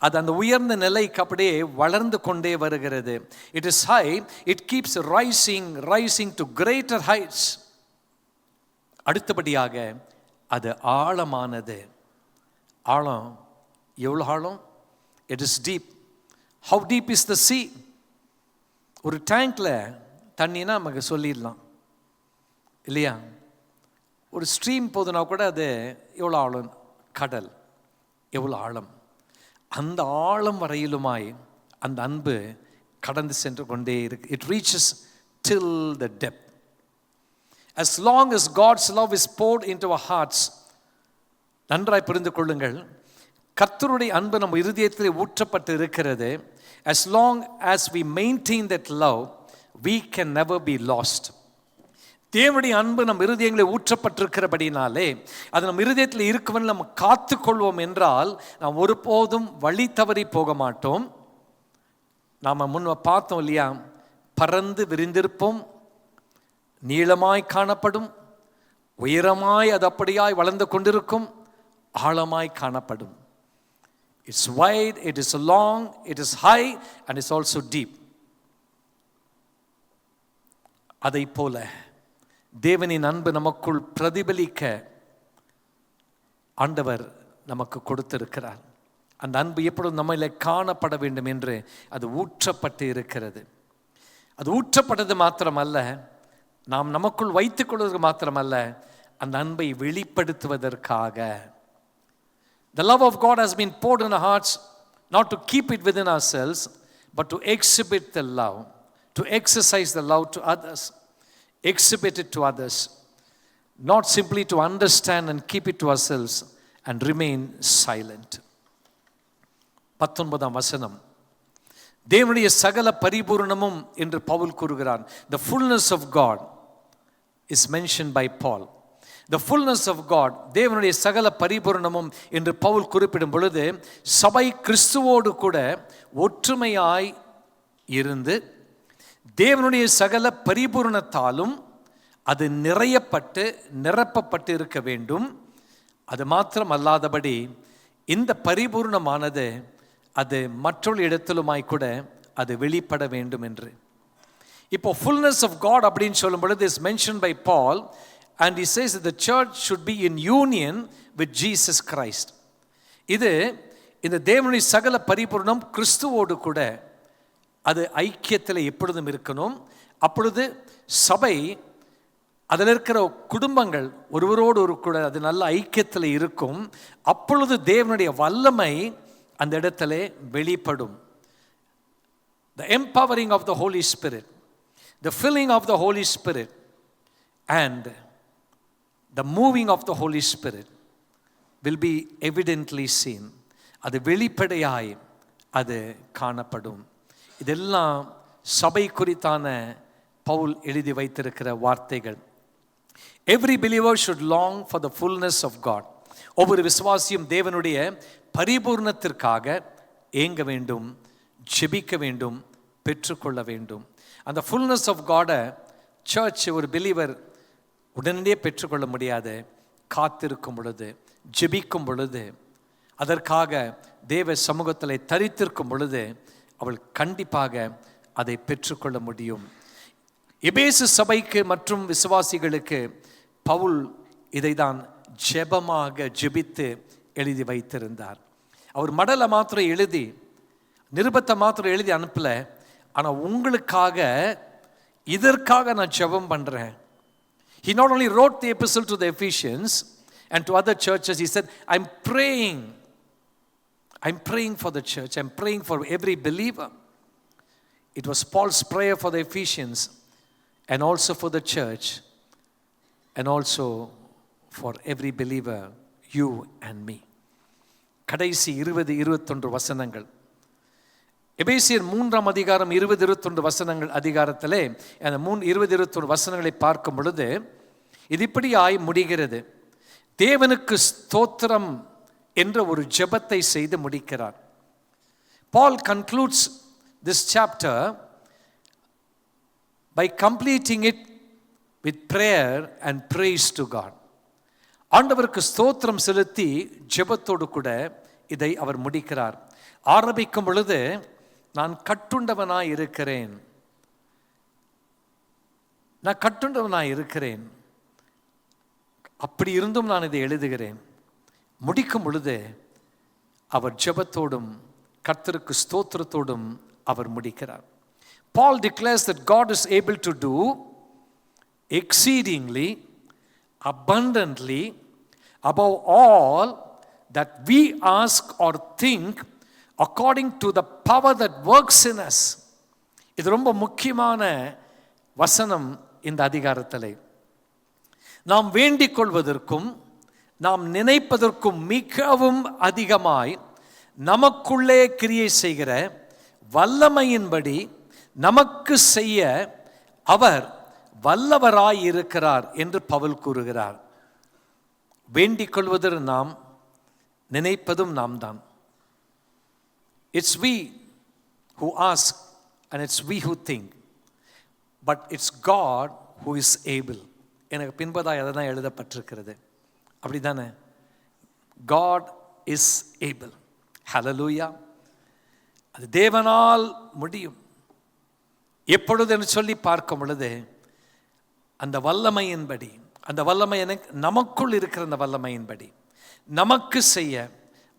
அது அந்த உயர்ந்த நிலைக்கு அப்படியே வளர்ந்து கொண்டே வருகிறது. It is high, it keeps rising to greater heights. அடுத்தபடியாக அது ஆழமானது. ஆழம் எவ்வளோ ஆழம்? It is deep. How deep is the sea? ஒரு டேங்க்ல தண்ணினா நமக்கு சொல்லிடலாம் இல்லையா? ஒரு ஸ்ட்ரீம் போதுனா கூட அது எவ்வளோ ஆழம், கடல் எவ்வளோ ஆழம். அந்த ஆழம் வரையிலுமாய் அந்த அன்பு கடந்து சென்று கொண்டே இருக்கு. It reaches till the depth. as long as God's love is poured into our hearts. நன்றாய் புரிந்து கொள்ளுங்கள், கர்த்தருடைய அன்பு நம்ம இருதயத்தில் ஊற்றப்பட்டு இருக்கிறது. as long as we maintain that love, we can never be lost. தேவனுடைய அன்பு நம் இருதயங்களில் ஊற்றப்பட்டிருக்கிறபடினாலே அது நம் இருதயத்தில் இருக்குவன் நம்ம காத்து கொள்வோம் என்றால் நாம் ஒருபோதும் வழி தவறி போக மாட்டோம். நாம் முன்ன பார்த்தோம் இல்லையா, பறந்து விரிந்திருப்போம், நீளமாய் காணப்படும், உயரமாய் அது அப்படியாய் வளர்ந்து கொண்டிருக்கும், ஆழமாய் காணப்படும். It's wide, it is long, it is high and it's also deep. அதை போல தேவனின் அன்பு நமக்குள் பிரதிபலிக்க ஆண்டவர் நமக்கு கொடுத்திருக்கிறார். அந்த அன்பு எப்பொழுதும் நம்மள காணப்பட வேண்டும் என்று அது ஊற்றப்பட்டு இருக்கிறது. அது ஊற்றப்பட்டது மாத்திரமல்ல, நாம் நமக்குள் வைத்துக் கொள்வதற்கு மாத்திரமல்ல, அந்த அன்பை வெளிப்படுத்துவதற்காக. The love of God has been poured in our hearts, not to keep it within ourselves, but to exhibit the love, to exercise the love to others. Exhibit it to others, not simply to understand and keep it to ourselves and remain silent. 19ஆம் வசனம், தேவனுடைய சகல பரிபூரணமும் என்று பவுல் கூறுகிறார். The fullness of God is mentioned by Paul. The fullness of God, தேவனுடைய சகல பரிபூரணமும் என்று பவுல் குறிப்பிடும் பொழுது சபை கிறிஸ்துவோடு கூட ஒற்றுமையாய் இருந்து தேவனுடைய சகல பரிபூரணத்தாலும் அது நிறையப்பட்டு நிரப்பப்பட்டு இருக்க வேண்டும். அது மாத்திரம் அல்லாதபடி இந்த பரிபூர்ணமானது அது மற்றொரு இடத்திலுமாய் கூட அது வெளிப்பட வேண்டும் என்று. இப்போ fullness of God அப்படின்னு சொல்லும் பொழுது is mentioned by Paul and he says that the church should be in union with Jesus Christ. இது இந்த தேவனுடைய சகல பரிபூர்ணம் கிறிஸ்துவோடு கூட அது ஐக்கியத்தில் எப்பொழுதும் இருக்கணும். அப்பொழுது சபை, அதில் இருக்கிற குடும்பங்கள் ஒருவரோடு ஒரு கூட அது நல்ல ஐக்கியத்தில் இருக்கும். அப்பொழுது தேவனுடைய வல்லமை அந்த இடத்துல வெளிப்படும். The empowering of the Holy Spirit, the filling of the Holy Spirit and the moving of the Holy Spirit will be evidently seen. அது வெளிப்படையாய் அது காணப்படும். இதெல்லாம் சபை குறித்தான பவுல் எழுதி வைத்திருக்கிற வார்த்தைகள். Every believer should long for the fullness of God. ஒவ்வொரு விசுவாசியும் தேவனுடைய பரிபூர்ணத்திற்காக ஏங்க வேண்டும், ஜெபிக்க வேண்டும், பெற்றுக்கொள்ள வேண்டும். அந்த fullness of God சர்ச் ஒரு பிலீவர் உடனடியே பெற்றுக்கொள்ள முடியாது. காத்திருக்கும் பொழுது, ஜெபிக்கும் பொழுது, அதற்காக தேவ சமூகத்தில் தரித்திருக்கும் பொழுது அவள் கண்டிப்பாக அதை பெற்றுக்கொள்ள முடியும். எபேசு சபைக்கு மற்றும் விசுவாசிகளுக்கு பவுல் இதை தான் ஜெபமாக ஜெபித்து எழுதி வைத்திருந்தார். அவர் மடலை மாத்திரம் எழுதி, நிருபத்தை மாத்திரம் எழுதி அனுப்பல, ஆனால் உங்களுக்காக இதற்காக நான் ஜெபம் பண்ணுறேன். He not only wrote the epistle to the Ephesians and to other churches, he said, I'm praying for the church. I'm praying for every believer. It was Paul's prayer for the Ephesians and also for the church and also for every believer, you and me. கடைசி 20-21 வசனங்கள். எபேசியர் 3ஆம் அதிகாரம் 20-21 வசனங்கள் அதிகாரத்திலே அந்த 20-21 வசனங்களை பார்க்கும் பொழுது இது இப்படியாய் முடிகிறது. தேவனுக்கு ஸ்தோத்திரம் என்ற ஒரு ஜெபத்தை செய்து முடிக்கிறார். Paul concludes this chapter by completing it with prayer and praise to God. ஆண்டவருக்கு ஸ்தோத்திரம் செலுத்தி ஜெபத்தோடு கூட இதை அவர் முடிக்கிறார். ஆரம்பிக்கும் பொழுது நான் கட்டுண்டவனாய் இருக்கிறேன், அப்படி இருந்தும் நான் இதை எழுதுகிறேன். முடிக்கும் பொழுது அவர் ஜெபத்தோடும் கர்த்தருக்கு ஸ்தோத்திரத்தோடும் அவர் முடிக்கிறார். Paul declares that God is able to do exceedingly abundantly above all that we ask or think according to the power that works in us. இது ரொம்ப முக்கியமான வசனம் இந்த அதிகாரத்திலே. நாம் வேண்டிக் கொள்வதற்கும் நாம் நினைப்பதற்கும் மிகவும் அதிகமாய் நமக்குள்ளே கிரியை செய்கிற வல்லமையின்படி நமக்கு செய்ய அவர் வல்லவராய் இருக்கிறார் என்று பவுல் கூறுகிறார். வேண்டிக் கொள்வதற்கு நாம், நினைப்பதும் நாம் தான். It's we who ask and it's we who think, but it's God who is able. எனக்கு பின்பதாய் அதை தான் எழுதப்பட்டிருக்கிறது, அப்படி தானே? God is able. Hallelujah. அது தேவனால் முடியும். எப்பொழுது என்று சொல்லி பார்க்கும் பொழுது அந்த வல்லமையின்படி, அந்த வல்லமை நமக்குள் இருக்கிற அந்த வல்லமையின்படி நமக்கு செய்ய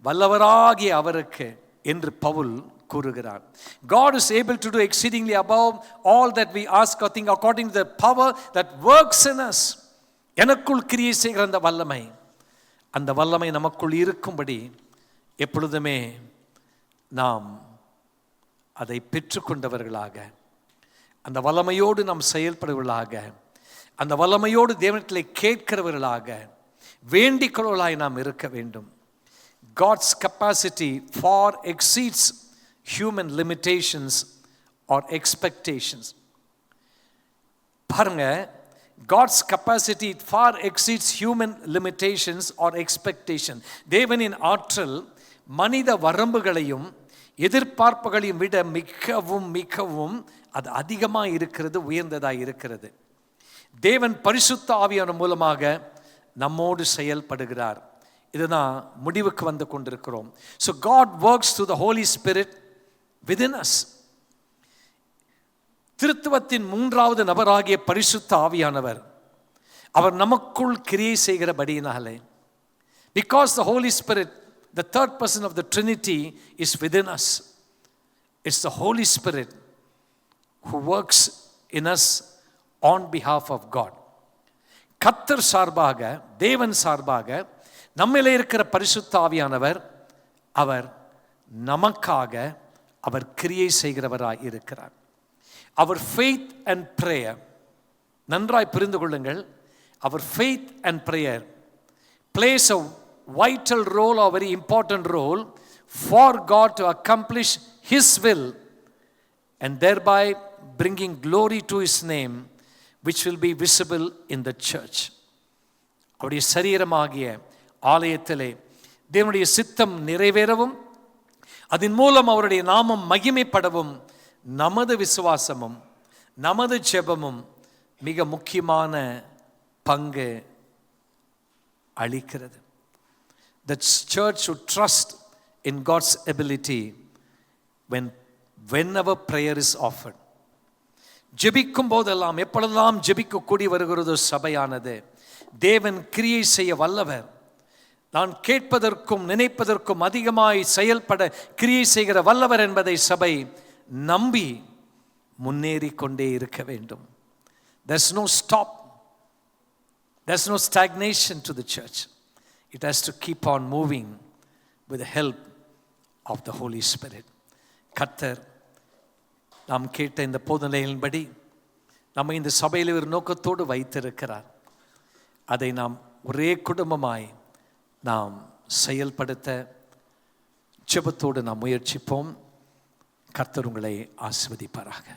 வல்லவராகிய அவருக்கு என்று பவுல் கூறுகிறார். God is able to do exceedingly above all that we ask or think according to the power that works in us. எனக்குள் கிரியை செய்கிற அந்த வல்லமை, அந்த வல்லமை நமக்குள் இருக்கும்படி எப்பொழுதுமே நாம் அதை பெற்றுக்கொண்டவர்களாக, அந்த வல்லமையோடு நாம் செயல்படுவர்களாக, அந்த வல்லமையோடு தேவனிடத்திலே கேட்கிறவர்களாக, வேண்டிக்கொள்வர்களாய் நாம் இருக்க வேண்டும். God's capacity far exceeds human limitations or expectations. பாருங்க, God's capacity far exceeds human limitations or expectation. தேவனின் ஆற்றல் மனித வரம்புகளையும் எதிர்பார்ப்புகளையும் விட மிகவும் மிகவும் அது அதிகமாக இருக்கிறது, உயர்ந்ததாக இருக்கிறது. தேவன் பரிசுத்த ஆவியானவர் மூலமாக நம்மோடு செயல்படுகிறார். இதுதான் முடிவுக்கு வந்து கொண்டிருக்கிறோம். So God works through the Holy Spirit within us. திருத்துவத்தின் மூன்றாவது நபராகிய பரிசுத்த ஆவியானவர் அவர் நமக்குள் கிரியை செய்கிறபடியினாலே, because the Holy Spirit, the third person of the Trinity, is within us. It's the Holy Spirit who works in us on behalf of God. கர்த்தர் சார்பாக, தேவன் சார்பாக நம்மிலே இருக்கிற பரிசுத்த ஆவியானவர் அவர் நமக்காக அவர் கிரியை செய்கிறவராய் இருக்கிறார். Our faith and prayer, நன்றாய் புரிந்து கொள்ளுங்கள், our faith and prayer plays a vital role, a very important role for God to accomplish His will and thereby bringing glory to His name, which will be visible in the church. அவருடைய சரீரமாகிய ஆலயத்திலே தேவனுடைய சித்தம் நிறைவேறவும் அதன் மூலம் அவருடைய நாமம் மகிமைப்படவும் நமது விசுவாசமும் நமது ஜெபமும் மிக முக்கியமான பங்கு அளிக்கிறது. The church should trust in God's ability whenever prayer is offered. ஜெபிக்கும் போதெல்லாம், எப்பொழுதெல்லாம் ஜெபிக்க கூடி வருகிறதோ சபையானது, தேவன் கிரியை செய்ய வல்லவர். நான் கேட்பதற்கும் நினைப்பதற்கும் அதிகமாய் செயல்பட கிரியை செய்கிற வல்லவர் என்பதை சபை நம்பி முன்னேறி கொண்டே இருக்க வேண்டும். There's no stop. There's no stagnation to the church. It has to keep on moving with the help of the Holy Spirit. கர்த்தர் நாம் கேட்ட இந்த போதனைகளின்படி நம்ம இந்த சபையில் ஒரு நோக்கத்தோடு வைத்திருக்கிறார். அதை நாம் ஒரே குடும்பமாய் நாம் செயல்படுத்த ஜெபத்தோடு நாம் முயற்சிப்போம். கர்த்தர் உங்களை ஆசீர்வதிப்பாராக.